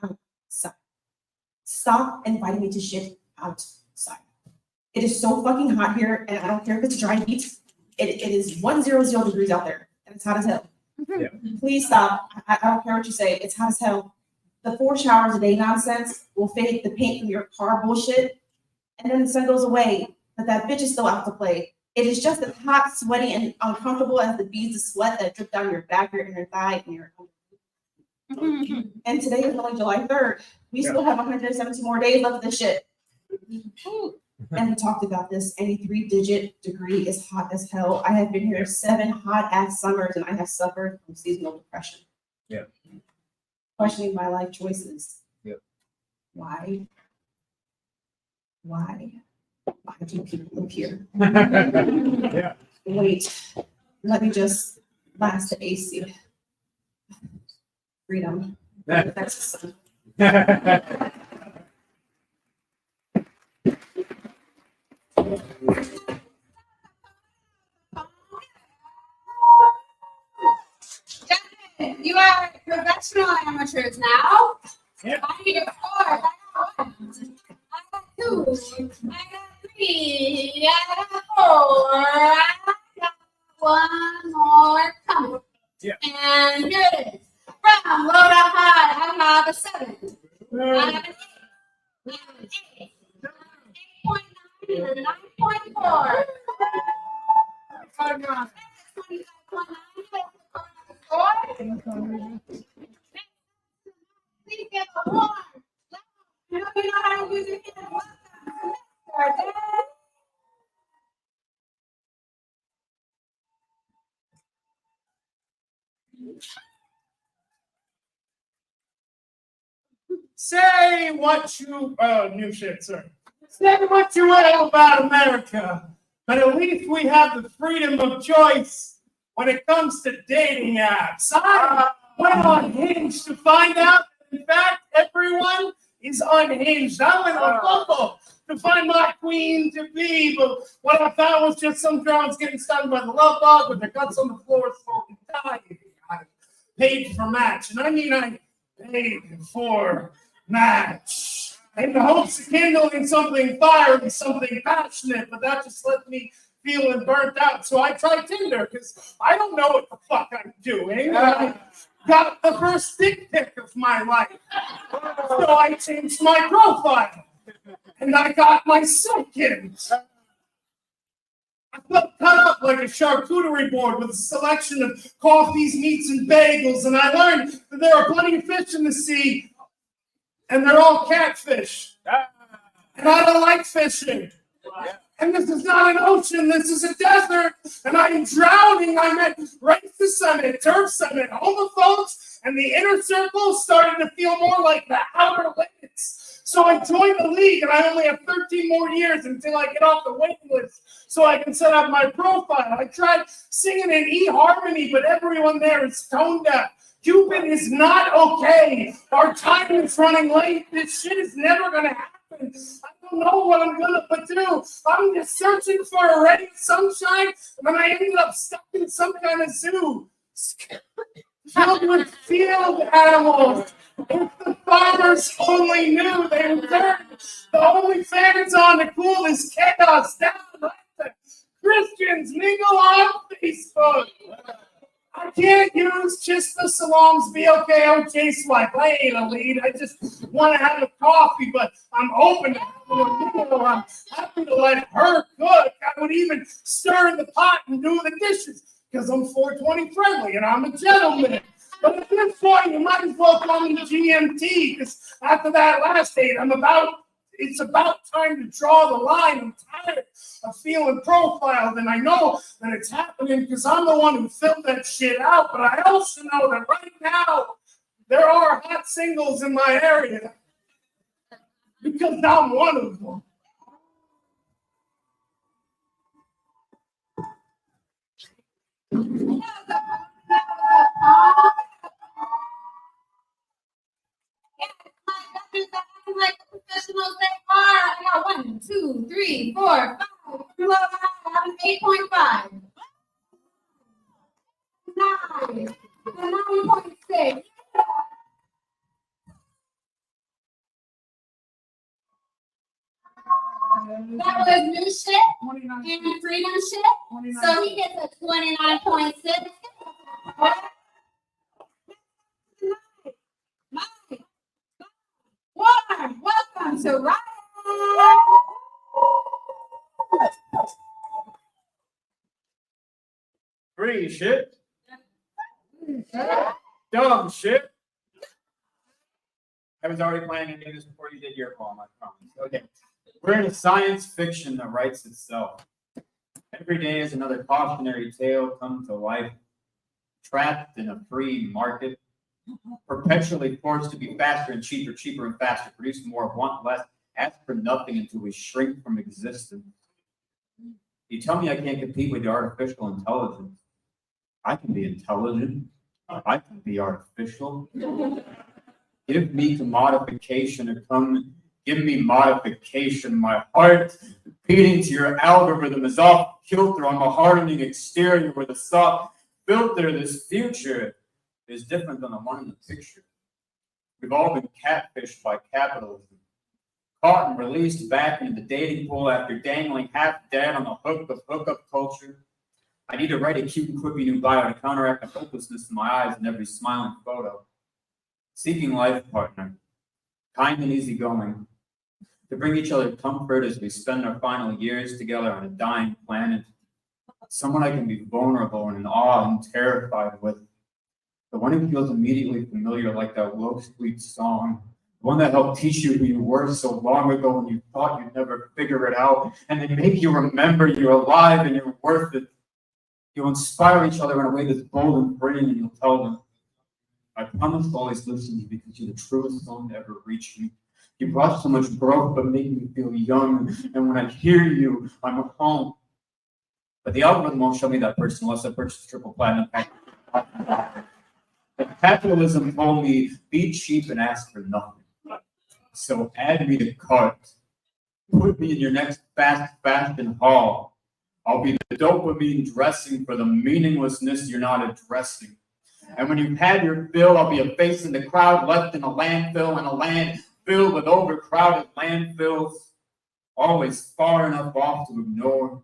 Outside. Stop inviting me to shit outside. It is so fucking hot here, and I don't care if it's dry heat. It is 100 degrees out there, and it's hot as hell. Yeah. Please stop. I don't care what you say. It's hot as hell. The 4 showers a day nonsense will fade the paint from your car bullshit, and then the sun goes away, but that bitch is still out to play. It is just as hot, sweaty, and uncomfortable as the beads of sweat that drip down your back, your inner thigh, and your. And today is only July 3rd. We still have 117 more days left of this shit. And we talked about this. Any 3-digit degree is hot as hell. I have been here 7 hot ass summers, and I have suffered from seasonal depression. Yeah. Questioning my life choices. Yeah. Why? Why do people live here? Yeah. Wait, let me just blast the AC. Freedom. That's the sun. Gentlemen, you are professional amateurs now. Yeah. I need a 4. I got 1. I got 2. I got 3. I got 4. I got 1 more coming. Yeah. And here it is. From low to high, I have a 7. I have an 8. I have an 8. 8.9 and a 9.4. Please give a warm. I hope you know how to use your hands. Welcome to Mr. Dan. Say what you, new shit, sir. Say what you will about America, but at least we have the freedom of choice when it comes to dating apps. I went on Hinge to find out that, in fact, everyone is unhinged. I went on Bumble to find my queen to be, but what I found was just some girls getting stung by the love bug with their guts on the floor, smoking dying. I paid for match, and I mean I paid for match in the hopes of kindling something fiery, something passionate, but that just left me feeling burnt out. So I tried Tinder because I don't know what the fuck I'm doing. I got the first dick pic of my life. So I changed my profile. And I got my second. I felt cut up like a charcuterie board with a selection of coffees, meats, and bagels. And I learned that there are plenty of fish in the sea. And they're all catfish. And I don't like fishing. And this is not an ocean, this is a desert. And I am drowning. I met racist, I met turfs, I met homophobes. And the inner circle started to feel more like the outer limits. So I joined the league, and I only have 13 more years until I get off the waiting list so I can set up my profile. I tried singing in eHarmony, but everyone there is tone deaf. Cupid is not okay. Our time is running late. This shit is never going to happen. I don't know what I'm going to do. I'm just searching for a ray of sunshine, and then I ended up stuck in some kind of zoo. Filled with field animals. If the farmers only knew, they would turn the only fans on to cool this chaos down. Let the Christians mingle on Facebook. I can't use just the Salam's BOKOJ swipe. I ain't a lead. I just want to have a coffee, but I'm open to having a meal. I'm happy to let her cook. I would even stir in the pot and do the dishes because I'm 420 friendly and I'm a gentleman. But at this point, you might as well call me GMT because after that last date, it's about time to draw the line. I'm tired of feeling profiled, and I know that it's happening because I'm the one who filled that shit out. But I also know that right now, there are hot singles in my area because I'm one of them. Like the professionals they are. I got 1, 2, 3, 4, 5. Well, I have an 8.5. 9. A 9.6. That was new shit and freedom shit. So he gets a 29.6. Warm. Welcome to Ride. Free shit. Dumb shit. I was already planning to do this before you did your poem, I promise. Okay. We're in a science fiction that writes itself. Every day is another cautionary tale come to life. Trapped in a free market. Perpetually forced to be faster and cheaper, cheaper and faster, produce more, want less, ask for nothing until we shrink from existence. You tell me I can't compete with the artificial intelligence. I can be intelligent. I can be artificial. Give me commodification or come give me modification. My heart beating to your algorithm is off kilter on the hardening exterior where the soft filter, this future, is different than the one in the picture. We've all been catfished by capitalism, caught and released back into the dating pool after dangling half dead on the hook of hookup culture. I need to write a cute and quippy new bio to counteract the hopelessness in my eyes in every smiling photo. Seeking life partner, kind and easygoing, to bring each other comfort as we spend our final years together on a dying planet. Someone I can be vulnerable and in awe and terrified with. The one who feels immediately familiar like that low sweet song. The one that helped teach you who you were so long ago when you thought you'd never figure it out. And they make you remember you're alive and you're worth it. You'll inspire each other in a way that's bold and freeing, and you'll tell them, I promise to always listen to you because you're the truest one to ever reach me. You brought so much growth but made me feel young. And when I hear you, I'm at home. But the algorithm won't show me that person unless I purchase a triple platinum package. Capitalism told me, be cheap and ask for nothing. So add me to cart. Put me in your next fast fashion haul. I'll be the dopamine dressing for the meaninglessness you're not addressing. And when you've had your fill, I'll be a face in the crowd left in a landfill, and a land filled with overcrowded landfills, always far enough off to ignore.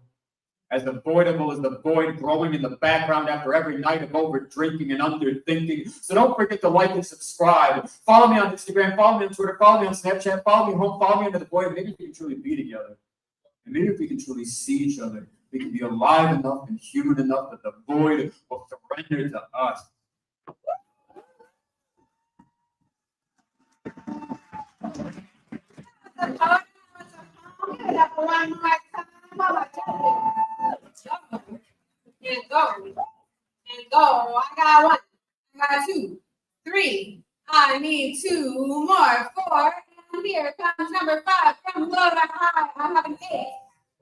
As avoidable as the void growing in the background after every night of over drinking and underthinking. So don't forget to like and subscribe. Follow me on Instagram, follow me on Twitter, follow me on Snapchat, follow me home, follow me under the void. Maybe we can truly be together. And maybe if we can truly see each other, we can be alive enough and human enough that the void will surrender to us. And go. I got 1. I got 2, 3. I need 2 more. 4. And here. here comes number 5 from low to high. I have an 8,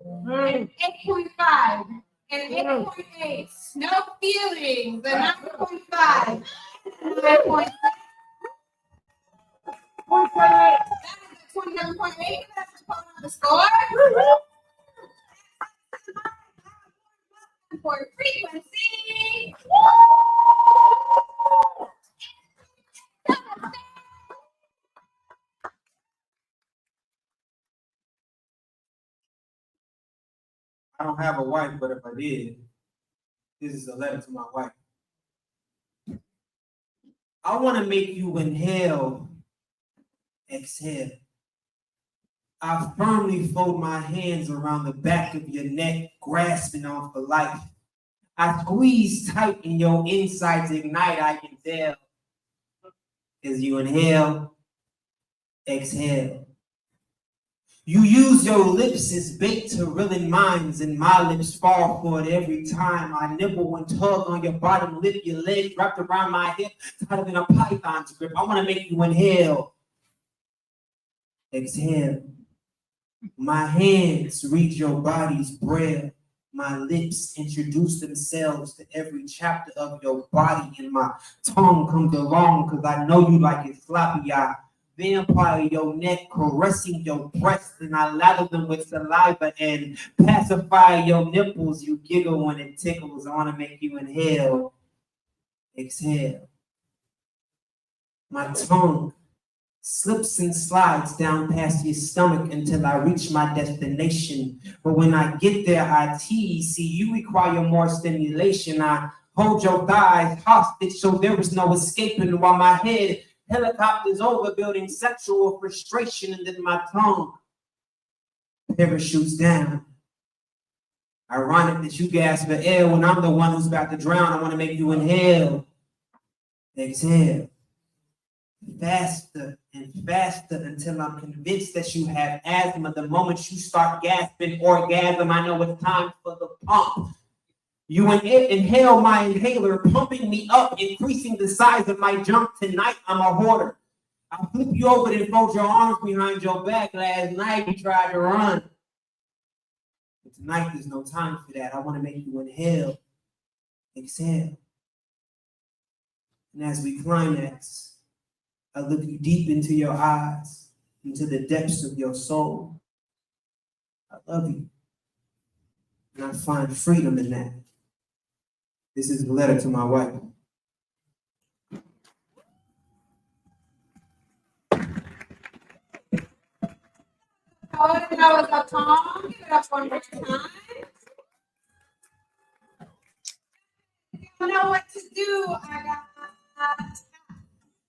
an 8.5, an 8.8. No feelings. A 9.5, 9.6. That is a 27.8. That's the point of the score. For frequency. I don't have a wife, but if I did, this is a letter to my wife. I want to make you inhale, exhale. I firmly fold my hands around the back of your neck, grasping on for life. I squeeze tight and your insides ignite, I can tell. As you inhale, exhale. You use your lips as bait to ruin minds, and my lips fall for it every time. I nibble and tug on your bottom lip, your legs wrapped around my hip, tighter than a python's grip. I want to make you inhale, exhale. My hands read your body's braille. My lips introduce themselves to every chapter of your body, and my tongue comes along because I know you like it sloppy. I vampire your neck, caressing your breasts, and I lather them with saliva and pacify your nipples. You giggle when it tickles. I want to make you inhale, exhale. My tongue slips and slides down past your stomach until I reach my destination. But when I get there, I tease. See, you require more stimulation. I hold your thighs hostage so there is no escaping while my head helicopters over, building sexual frustration, and then my tongue parachutes down. Ironic that you gasp for air when I'm the one who's about to drown. I want to make you inhale, exhale. Faster and faster until I'm convinced that you have asthma. The moment you start gasping orgasm, I know it's time for the pump. You inhale my inhaler, pumping me up, increasing the size of my jump. Tonight, I'm a hoarder. I flip you over and fold your arms behind your back. Last night, you tried to run. But tonight, there's no time for that. I want to make you inhale, exhale. And as we climax, I look you deep into your eyes, into the depths of your soul. I love you. And I find freedom in that. This is a letter to my wife. Oh, that was a Tom. Give it up one more time. You know what to do. I got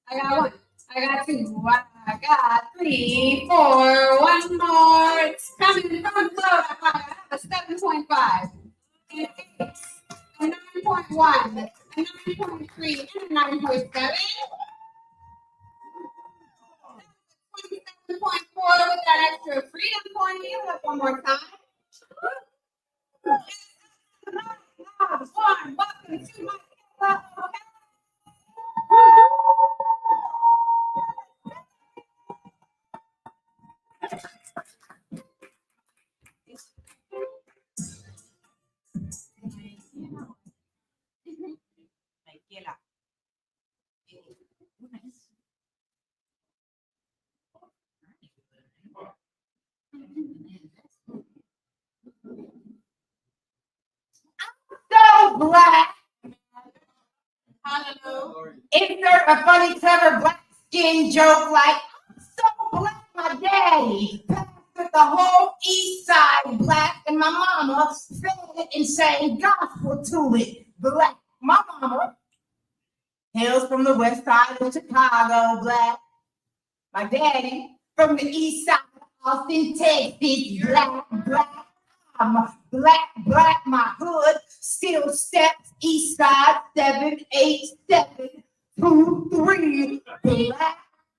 1. I got 2. I got 3, 4. 1 more. It's coming from low. I have a 7.5, an 8, a 9.1, a 9.3, and a 9.7. 27.4 with that extra freedom point. Give it up one more time. 1. Welcome to my club. So black. Hallelujah. Insert a funny, clever black skin joke like, I'm so black, my daddy passed with the whole east side black, and my mama fed it and sang gospel to it black. My mama hails from the west side of Chicago black. My daddy from the east side of Austin, Texas black, black. I'm black, my hood still steps east side 787 23 black.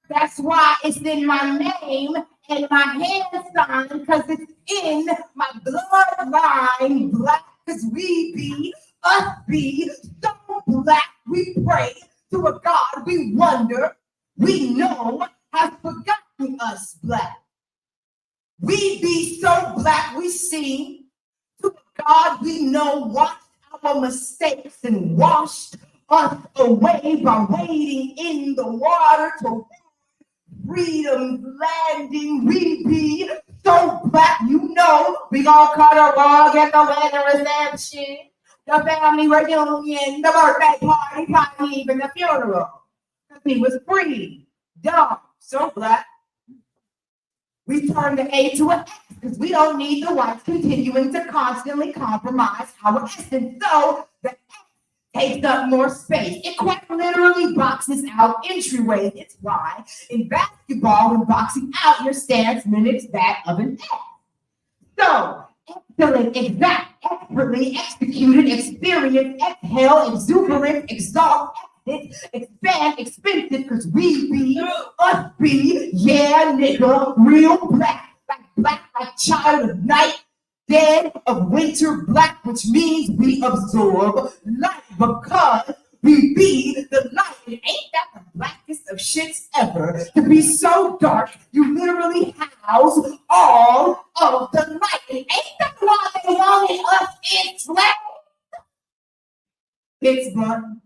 That's why it's in my name and my hand sign, because it's in my bloodline black, because we be, us be so black. We pray to a God we wonder, we know has forgotten us black. We be so black we see. To God we know watched our mistakes and washed us away by wading in the water to freedom's landing. We be so black, you know. We gon' cut a rug at the wedding reception, the family reunion, the birthday party, probably even the funeral. Cause he was free, dumb, so black. We turn the A to an X because we don't need the whites continuing to constantly compromise our essence. So the X takes up more space. It quite literally boxes out entryways. It's why in basketball, when boxing out your stance mimics that of an X. So excellent, exact, expertly executed, experience, exhale, exuberant, exalt, expand, expensive, because we be, us be, yeah, nigga, real black, like child of night, dead of winter black, which means we absorb light because we be the light. And ain't that the blackest of shits ever? To be so dark, you literally house all of the light. And ain't that why they wanted us enslaved? Pittsburgh.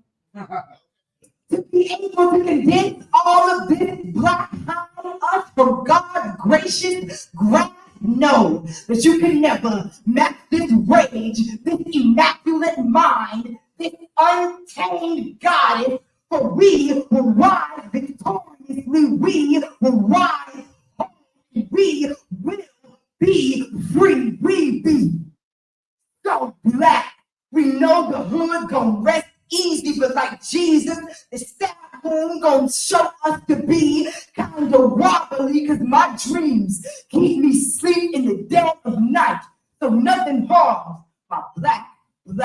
To be able to condense all of this black hide us from God gracious grasp, know that you can never match this rage, this immaculate mind, this untamed goddess, for we will rise victoriously, we will rise holy, we will be free, we be so black. We know the hood gon' rest easy, but like Jesus, the staff room gonna show us to be kind of wobbly, cause my dreams keep me sleep in the dead of night, so nothing harms my black. New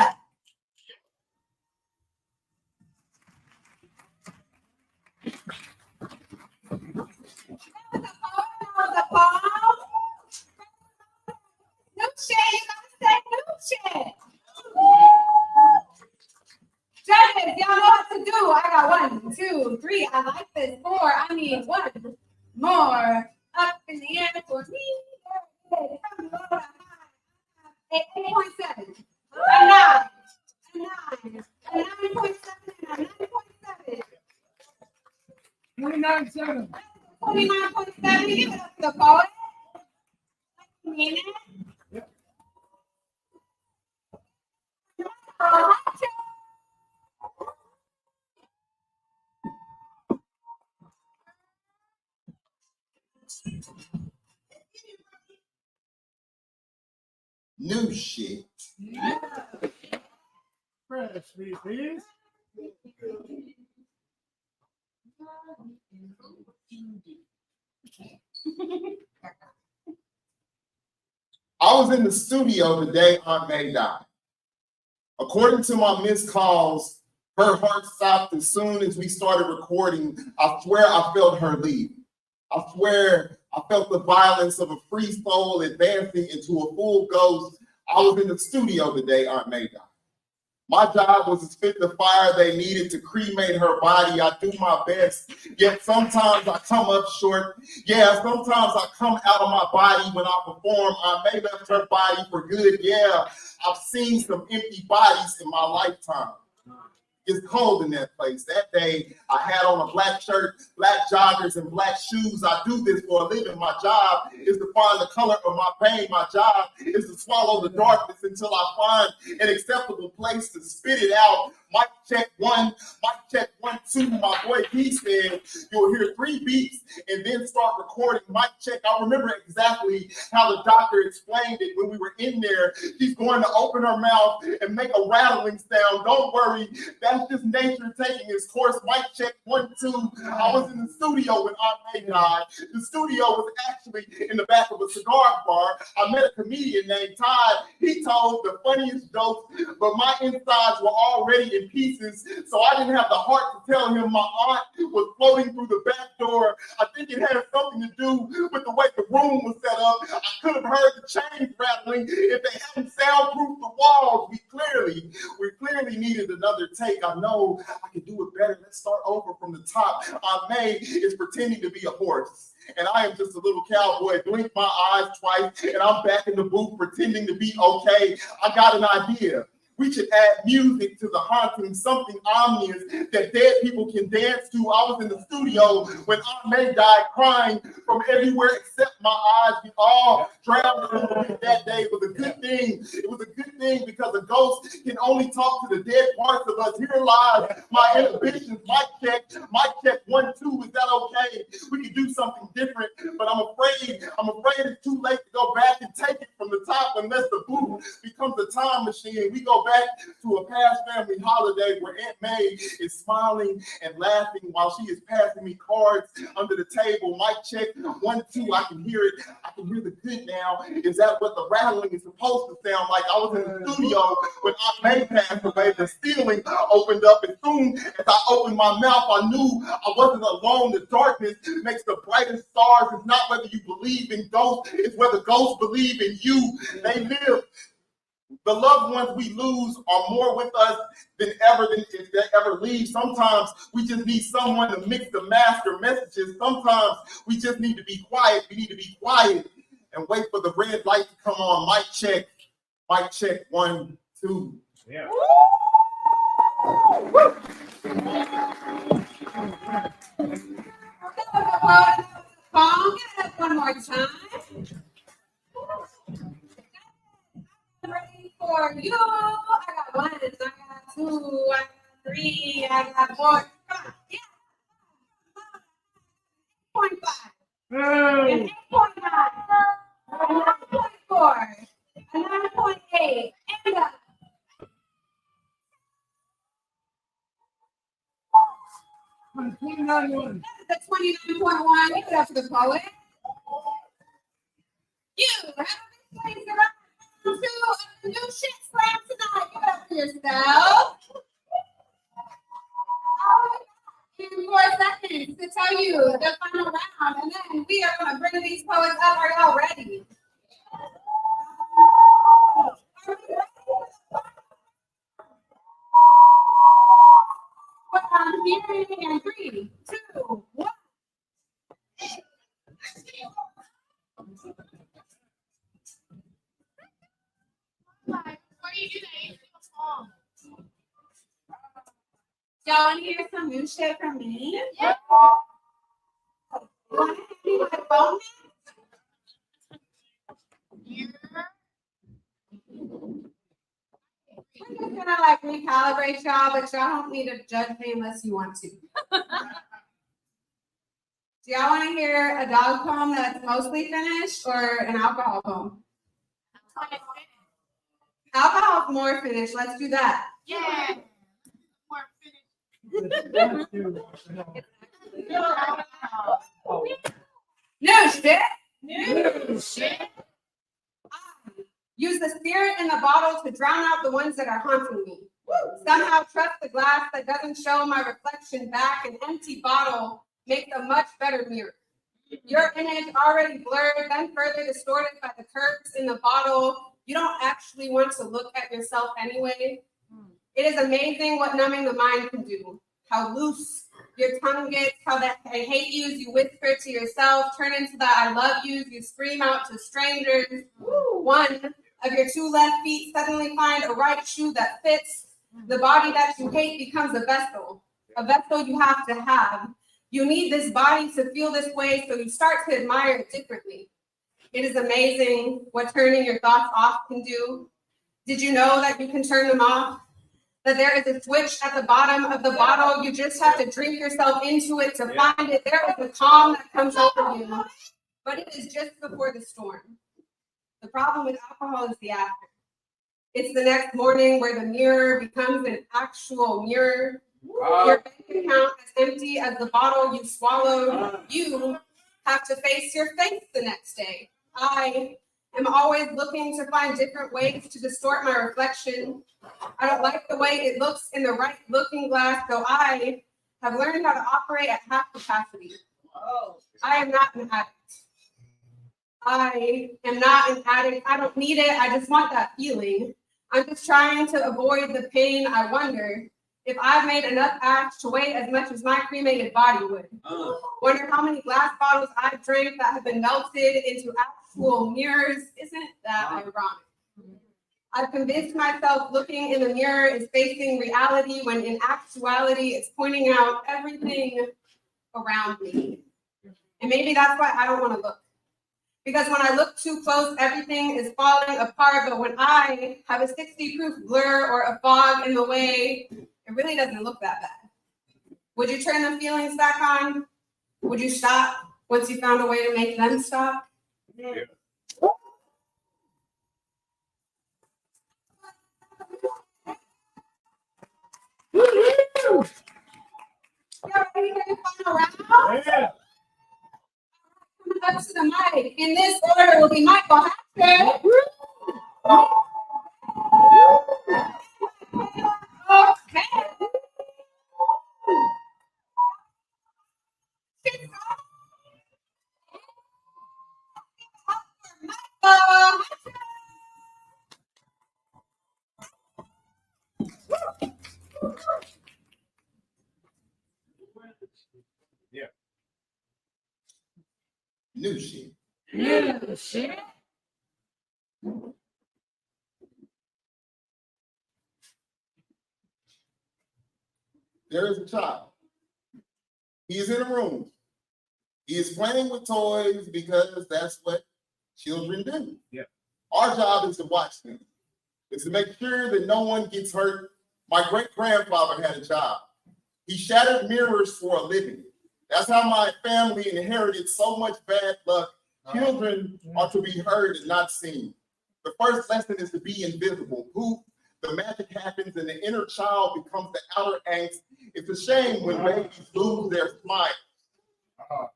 shit, you gotta say new shit. Judges, y'all know what to do. I got 1, 2, 3. I like this. 4. I need 1 more. Up in the air for me. 8.7. A 9. A 9. A 9.7 and a 9.7. 29.7. 29.7. Give it up to the poet. Mean it? New shit. Fresh, please. I was in the studio the day Aunt May died. According to my missed calls, her heart stopped as soon as we started recording. I swear I felt her leave. I swear I felt the violence of a free soul advancing into a full ghost. I was in the studio the day Aunt May died. My job was to spit the fire they needed to cremate her body. I do my best, yet sometimes I come up short. Yeah, sometimes I come out of my body when I perform. I may left her body for good. Yeah, I've seen some empty bodies in my lifetime. It's cold in that place. That day, I had on a black shirt, black joggers, and black shoes. I do this for a living. My job is to find the color of my pain. My job is to swallow the darkness until I find an acceptable place to spit it out. Mic check 1, mic check 1, 2. My boy P said, you'll hear 3 beats and then start recording. Mic check. I remember exactly how the doctor explained it when we were in there. She's going to open her mouth and make a rattling sound. Don't worry. That's just nature taking its course. Mic check 1, 2. I was in the studio when Aunt May died. The studio was actually in the back of a cigar bar. I met a comedian named Todd. He told the funniest jokes, but my insides were already in pieces, so I didn't have the heart to tell him my aunt was floating through the back door. I think it had something to do with the way the room was set up. I could have heard the chains rattling if they hadn't soundproofed the walls. We clearly needed another take. I know I could do it better. Let's start over from the top. Aunt May is pretending to be a horse, and I am just a little cowboy. Blink my eyes twice, and I'm back in the booth pretending to be okay. I got an idea. We should add music to the haunting, something ominous that dead people can dance to. I was in the studio when Aunt May died crying from everywhere except my eyes. We all drowned a little bit that day. It was a good thing. It was a good thing because a ghost can only talk to the dead parts of us. Here lies my inhibitions. Mic check 1, 2. Is that okay? We can do something different, but I'm afraid it's too late to go back and take it from the top unless the booth becomes a time machine. We go back to a past family holiday where Aunt May is smiling and laughing while she is passing me cards under the table. Mic check 1, 2. I can hear it. I can hear the good now. Is that what the rattling is supposed to sound like? I was in the studio when Aunt May passed away. The ceiling opened up, and soon as I opened my mouth, I knew I wasn't alone. The darkness makes the brightest stars. It's not whether you believe in ghosts, it's whether ghosts believe in you. They live. The loved ones we lose are more with us than if they ever leave. Sometimes we just need someone to mix the master messages. Sometimes we just need to be quiet. We need to be quiet and wait for the red light to come on. Mic check 1, 2. Yeah. Palm, get it up one more time. Ready for you. I got 1, I got 2, I got 3, I got 4. Come on. Yeah. 8.5. An 8.9. A 9.4. A 9.8. And a the 29.1. Give it up to the poet. You have been placed around to a new shit slam tonight. Give it up for yourself. In 4 seconds to tell you the final round, and then we are going to bring these poets up. Are y'all ready? Are we ready? What I'm hearing in 3, 2, 1. Y'all want to hear some new shit from me? Yeah. Want to hand me my phone? I'm just gonna like recalibrate y'all, but y'all don't need to judge me unless you want to. Do y'all want to hear a dog poem that's mostly finished or an alcohol poem? Alcohol's more finished. Let's do that. Yeah. No shit. New shit. Use the spirit in the bottle to drown out the ones that are haunting me. Somehow trust the glass that doesn't show my reflection back. An empty bottle makes a much better mirror. Your image already blurred, then further distorted by the curves in the bottle. You don't actually want to look at yourself anyway. It is amazing what numbing the mind can do. How loose your tongue gets, how that I hate yous you whisper to yourself, turn into the I love yous you scream out to strangers. One of your 2 left feet suddenly find a right shoe that fits. The body that you hate becomes a vessel you have to have. You need this body to feel this way, so you start to admire it differently. It is amazing what turning your thoughts off can do. Did you know that you can turn them off? That there is a switch at the bottom of the bottle. You just have to drink yourself into it to find it. There is a calm that comes over you, but it is just before the storm. The problem with alcohol is the after. It's the next morning where the mirror becomes an actual mirror. Your bank account is empty as the bottle you swallowed. You have to face your face the next day. I am always looking to find different ways to distort my reflection. I don't like the way it looks in the right looking glass, so I have learned how to operate at half capacity. I am not an addict. I don't need it. I just want that feeling. I'm just trying to avoid the pain. I wonder if I've made enough ash to weigh as much as my cremated body would. Wonder how many glass bottles I've drank that have been melted into actual mirrors. Isn't that ironic? I've convinced myself looking in the mirror is facing reality when in actuality it's pointing out everything around me. And maybe that's why I don't want to look. Because when I look too close, everything is falling apart. But when I have a 60 proof blur or a fog in the way, it really doesn't look that bad. Would you turn the feelings back on? Would you stop once you found a way to make them stop? Yeah. Yeah, ready for your final round? Yeah. Up to the mic. In this order will be Michael Hacker. Okay. Yeah. New shit. There is a child. He is in a room. He is playing with toys because that's what children do. Yeah. Our job is to watch them. It's to make sure that no one gets hurt. My great-grandfather had a job. He shattered mirrors for a living. That's how my family inherited so much bad luck. Children are to be heard and not seen. The first lesson is to be invisible. Poof, the magic happens and the inner child becomes the outer angst. It's a shame when babies lose their smile.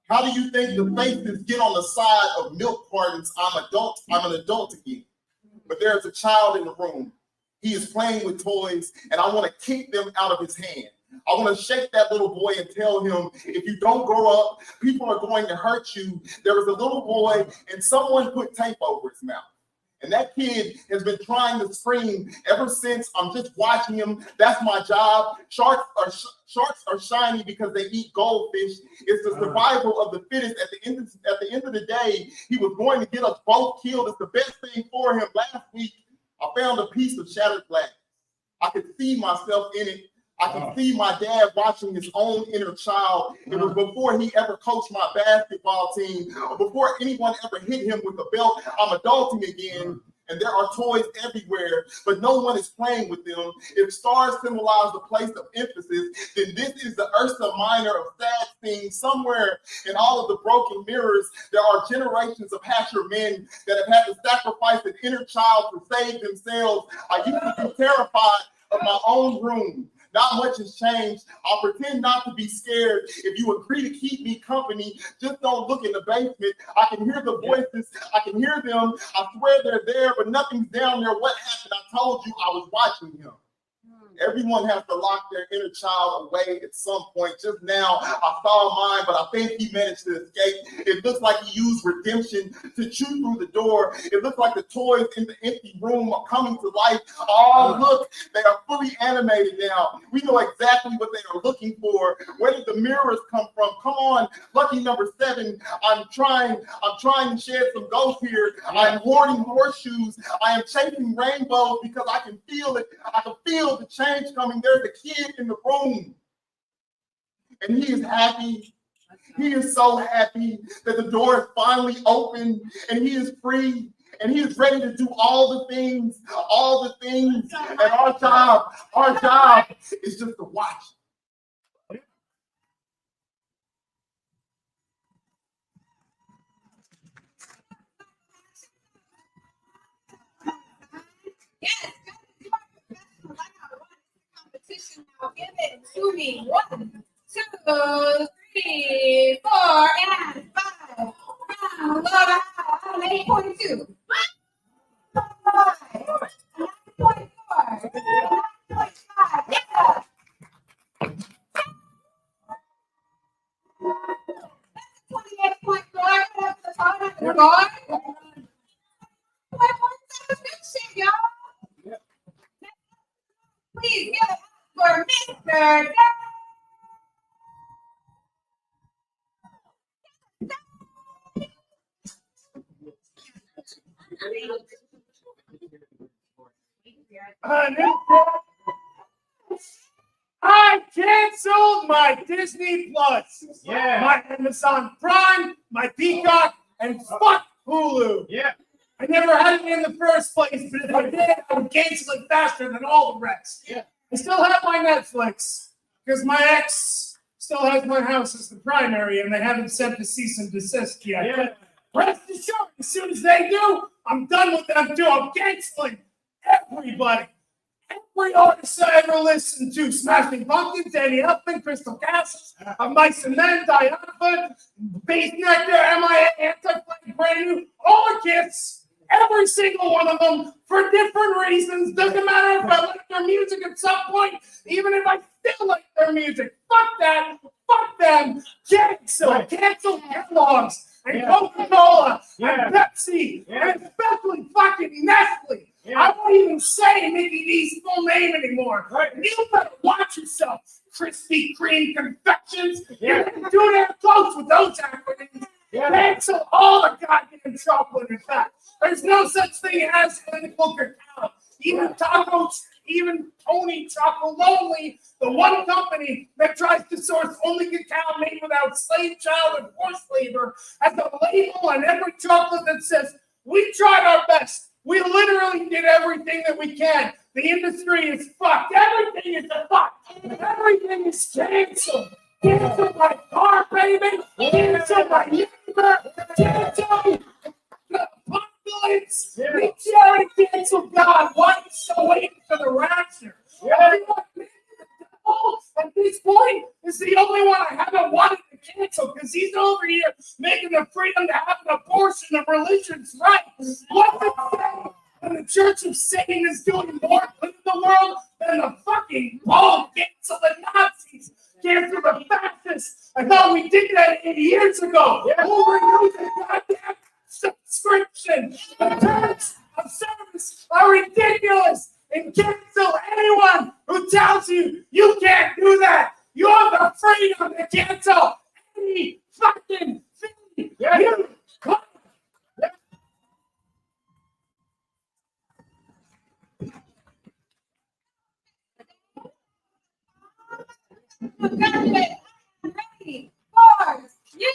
How do you think the faces get on the side of milk cartons? I'm an adult again. But there's a child in the room. He is playing with toys, and I want to kick them out of his hand. I want to shake that little boy and tell him, if you don't grow up, people are going to hurt you. There was a little boy, and someone put tape over his mouth. And that kid has been trying to scream ever since. I'm just watching him. That's my job. Sharks are shiny because they eat goldfish. It's the survival of the fittest. At the end of the day, he was going to get us both killed. It's the best thing for him. Last week, I found a piece of shattered glass. I could see myself in it. I could see my dad watching his own inner child. It was before he ever coached my basketball team, before anyone ever hit him with a belt. I'm adulting again, and there are toys everywhere, but no one is playing with them. If stars symbolize the place of emphasis, then this is the Ursa Minor of sad things. Somewhere in all of the broken mirrors, there are generations of Hatcher men that have had to sacrifice an inner child to save themselves. I used to be terrified of my own room. Not much has changed. I'll pretend not to be scared. If you agree to keep me company, just don't look in the basement. I can hear the voices. I can hear them. I swear they're there, but nothing's down there. What happened? I told you I was watching him. Everyone has to lock their inner child away at some point. Just now, I saw mine, but I think he managed to escape. It looks like he used redemption to chew through the door. It looks like the toys in the empty room are coming to life. Oh, look, they are fully animated now. We know exactly what they are looking for. Where did the mirrors come from? Come on, lucky number 7. I'm trying to shed some ghosts here. I'm hoarding horseshoes. I am chasing rainbows because I can feel it. I can feel the change coming. There's a kid in the room, and he is happy. He is so happy that the door is finally open, and he is free, and he is ready to do all the things. And our job is just to watch. Yes, you are professional. I got one competition now. Give it to me. 1, 2, 3, 4, and 5. Round, Laura, 8.2. 5, 9.4, 9.5. Yeah. That's 28.4. That's the top of the board. 5.7 shit, y'all. Please give it up for Miss Dr. I canceled my Disney Plus, my Amazon Prime, my Peacock, and fuck Hulu. Yeah. I never had it in the first place, but if I did, I would cancel it faster than all the rest. Yeah. I still have my Netflix because my ex still has my house as the primary, and they haven't sent the cease and desist yet. Yeah. But rest assured, as soon as they do, I'm done with them too. I'm canceling everybody. Every artist I ever listened to: Smashing Pumpkins, Danny Elfman, Crystal Castles, Mice and Men, Diana Hood, Bass Nectar, MIA, Anti-Flag, Brand New, all the Kiss, every single one of them for different reasons. Doesn't matter if I like their music at some point, even if I still like their music. Fuck that. Fuck them. Cancel Kellogg's and Coca-Cola and Pepsi and especially fucking Nestle. I won't even say Mickey D's full name anymore. You better watch yourself, Krispy Kreme confections. You're getting too damn close with those acronyms. Cancel all the goddamn chocolate. In fact, there's no such thing as clinical cacao. Even tacos, even Tony Chocolonely, the one company that tries to source only cacao made without slave child and forced labor, has a label on every chocolate that says, "We tried our best. We literally did everything that we can. The industry is fucked. Everything is fucked. Everything is canceled. Cancel my car payment. Cancel my neighbor. Cancel the apocalypse. We already canceled God. Why are you still waiting for the rapture? I feel like maybe the devil at this point is the only one I haven't wanted to cancel, because he's over here making the freedom to have an abortion of religion's right. What's it say? And the Church of Satan is doing more good in the world than the fucking Pope. Cancel the Nazis. Cancel the fascists. I thought we did that 80 years ago. Who renewed the goddamn subscription? The terms of service are ridiculous. And cancel anyone who tells you you can't do that. You have the freedom to cancel any fucking thing. You come. Ready, 4, you.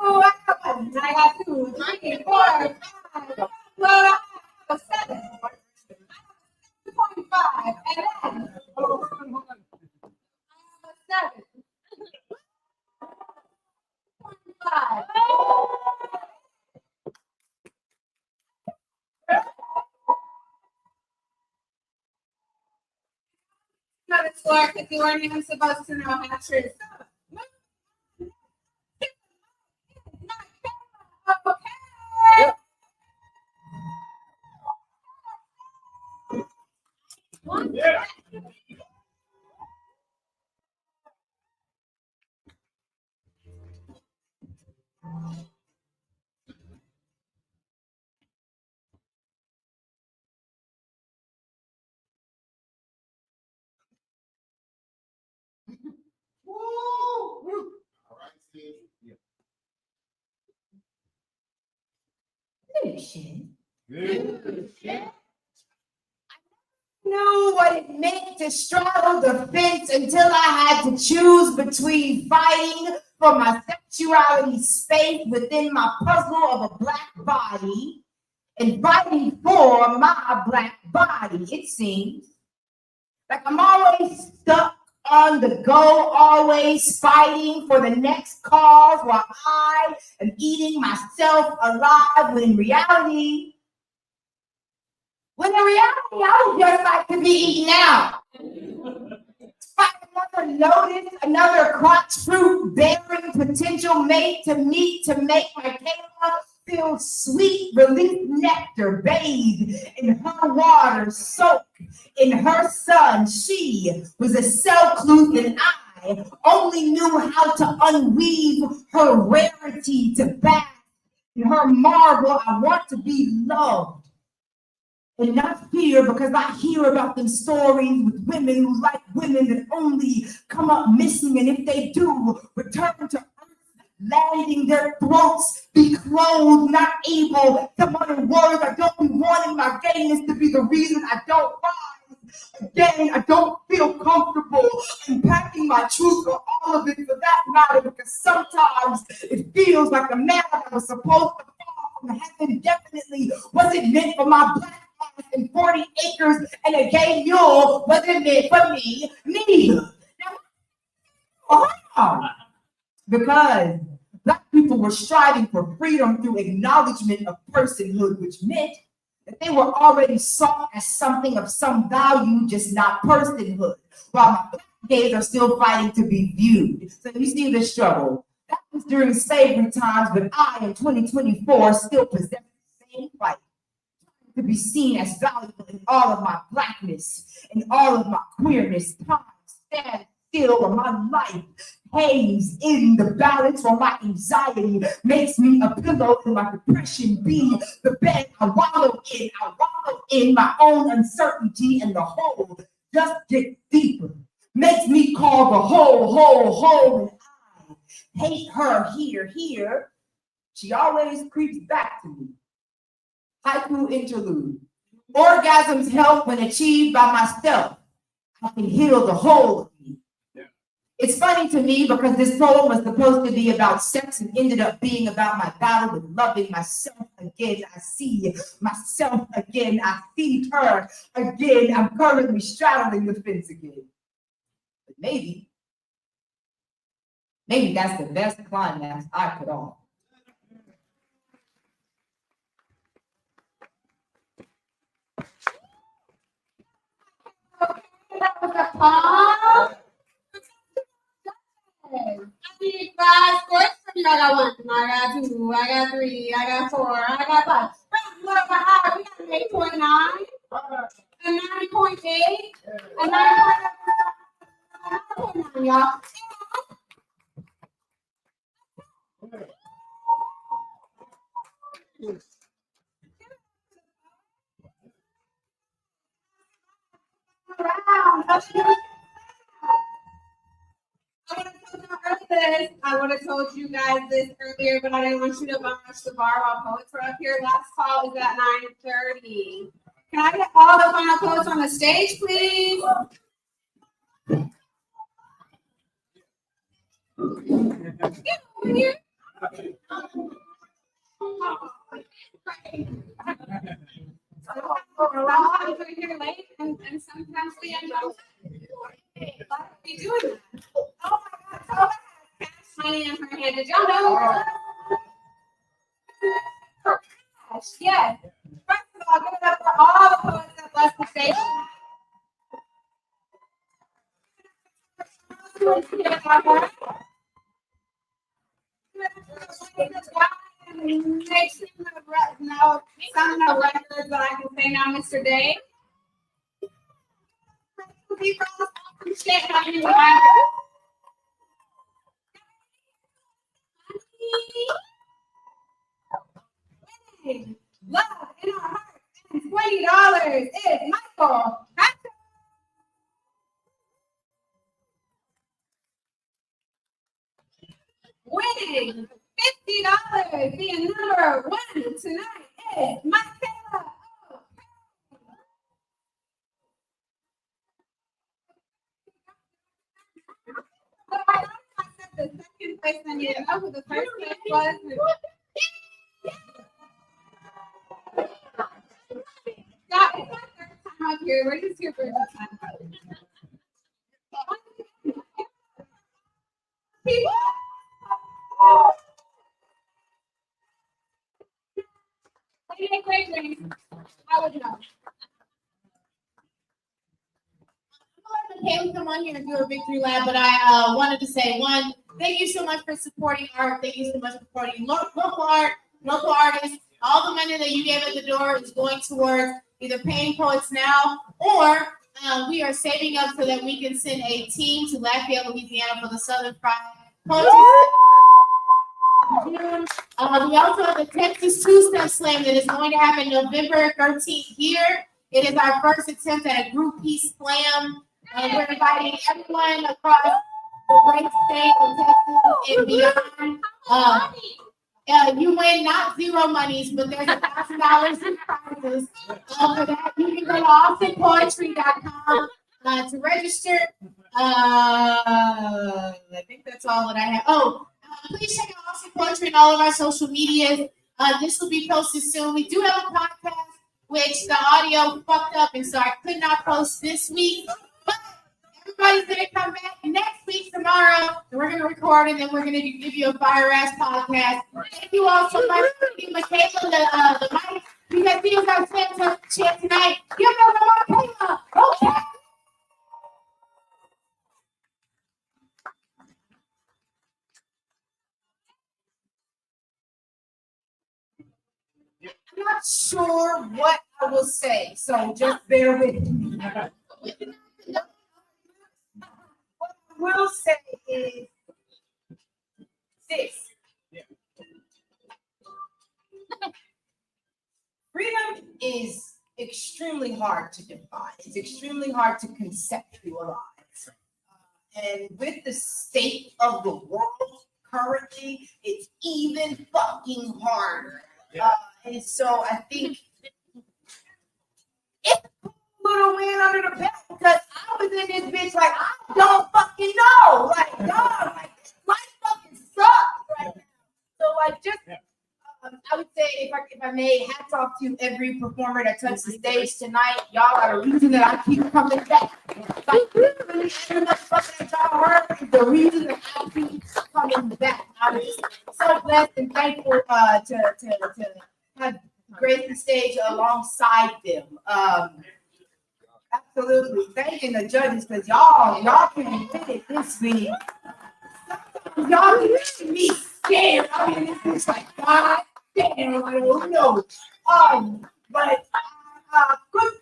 I got 2, 3, 4, 5. Well, I have a 7. 2.5, and then I have a 7. 5. Not a score because you weren't even supposed to know how true. Okay. Yeah. All right, Steve. Knew what it meant to straddle the fence until I had to choose between fighting for my sexuality space within my puzzle of a black body and fighting for my black body. It seems like I'm always stuck on the go, always fighting for the next cause while I am eating myself alive, when in reality, I would just like to be eaten out. Find another lotus, another crotch fruit bearing potential mate to meet to make my Kayla feel sweet, release nectar, bathe in her water, soak in her sun. She was a cell-cluth and I only knew how to unweave her rarity to bask in her marvel. I want to be loved. And not fear, because I hear about them stories with women who like women that only come up missing, and if they do, return to landing their throats, be clothed, not able to mutter words. I don't be wanting my gayness to be the reason I don't rise. Again, I don't feel comfortable unpacking my truth for all of it for that matter, because sometimes it feels like the man that was supposed to fall from heaven definitely wasn't meant for my black ass and 40 acres and a gay mule wasn't meant for me neither. Now, because Black people were striving for freedom through acknowledgement of personhood, which meant that they were already sought as something of some value, just not personhood, while my Black gays are still fighting to be viewed. So you see the struggle. That was during slavery times, but I, in 2024, still possess the same fight to be seen as valuable in all of my Blackness, in all of my queerness. Time stands still where my life hangs in the balance, while my anxiety makes me a pillow and my depression be the bed I wallow in. I wallow in my own uncertainty, and the hole just gets deeper. Makes me call the hole, and I hate her here. She always creeps back to me. Haiku interlude. Orgasms help when achieved by myself. I can heal the whole of me. It's funny to me because this poem was supposed to be about sex and ended up being about my battle with loving myself again. I see myself again. I see her again. I'm currently straddling the fence again. But maybe that's the best climax I could offer. That was a pause. I need 5 scores from you. I got 1, I got 2, I got 3, I got 4, I got 5. What about we got an 8.9, a 9.8, a 9.9, y'all. I would have told you guys this earlier, but I didn't want you to rush the bar while poets were up here. Last call is at 9:30. Can I get all the final poets on the stage, please? Get over here. We're here late, and sometimes we end up be doing that. Oh my God, so money in her hand. Did y'all know? Yes. First of all, give it up for all the poets that blessed the stage. Make some of the records that I can say now, Mr. Day. Love in our hearts and $20 is Michael. Winning $50, being number 1 tonight is Michaela. I said the second place, and you know who the first place was. Yeah, it's my third time up here. We're just here for a good time. People. I would know. Okay, we come on here and do a victory lap, but I wanted to say, one, thank you so much for supporting art. Thank you so much for supporting local art, local artists. All the money that you gave at the door is going towards either paying poets now, or we are saving up so that we can send a team to Lafayette, Louisiana for the Southern Pride Poetry. June. We also have the Texas Two-Step Slam that is going to happen November 13th here. It is our first attempt at a group piece slam. We're inviting everyone across the great state of Texas and beyond. You win not zero monies, but there's $1,000 in prizes. For that, you can go to austinpoetry.com to register. I think that's all that I have. Please check out Austin Poetry and all of our social medias. This will be posted soon. We do have a podcast, which the audio fucked up, and so I could not post this week. But everybody's gonna come back next week tomorrow, and we're gonna record, and then we're gonna give you a fire ass podcast. Thank you all so much for giving Michaela the mic. Because he was our chance tonight. Give it up for Michaela. Okay. I'm not sure what I will say, so just bear with me. What I will say is this. Freedom is extremely hard to define. It's extremely hard to conceptualize. And with the state of the world currently, it's even fucking harder. And so I think it's a little win under the belt because I was in this bitch like, I don't fucking know. Like, dog, like, life fucking sucks right now. So, like, just, I would say, if I may, hats off to every performer that touched the stage tonight. Y'all are the reason that I keep coming back. Like, literally, every motherfucker that y'all heard is the reason that I keep coming back. I'm just so blessed and thankful to have graced the stage alongside them. Absolutely. Thanking the judges because y'all can't fit it this week. Y'all can me scared. I mean, it's like, God damn, I don't know. But good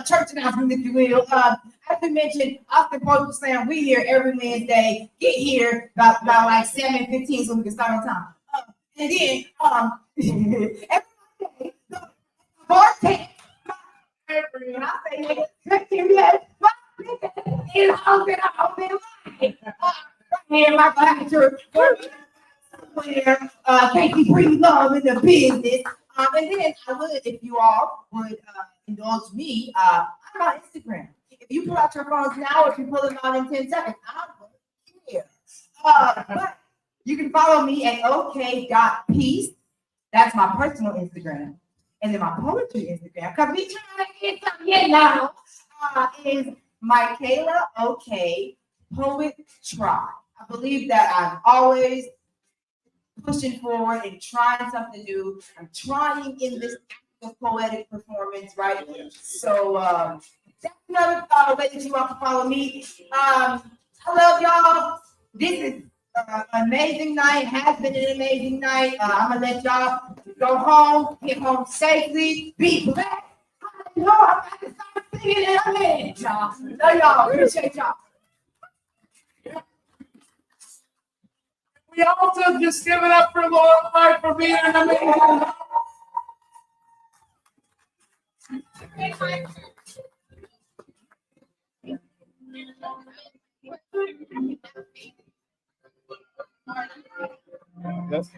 church announcement, if you will. As we mentioned, Austin Poetry Slam, we here every Wednesday. Get here about like 7:15 so we can start on time. And then every day, the bartender, and I say, nigga, it's open line. And my manager, where Casey brings love in the business. And then I would, if you all would indulge me, I'm on Instagram. If you pull out your phones now, if you pull them out in 10 seconds, I don't care. But you can follow me at ok.peace. That's my personal Instagram. And then my poetry Instagram, because we trying to get something here now, is Michaela OK Poet Try. I believe that I'm always pushing forward and trying something new. I'm trying in this act of poetic performance, right? So that's another way that you all can follow me. I love y'all. This is an amazing night. Has been an amazing night. I'm gonna let y'all go home, get home safely, be blessed. I know I'm about to start singing in a minute, y'all. Love y'all. Appreciate y'all. We also just give it up for Lorelei for being an amazing. Yes.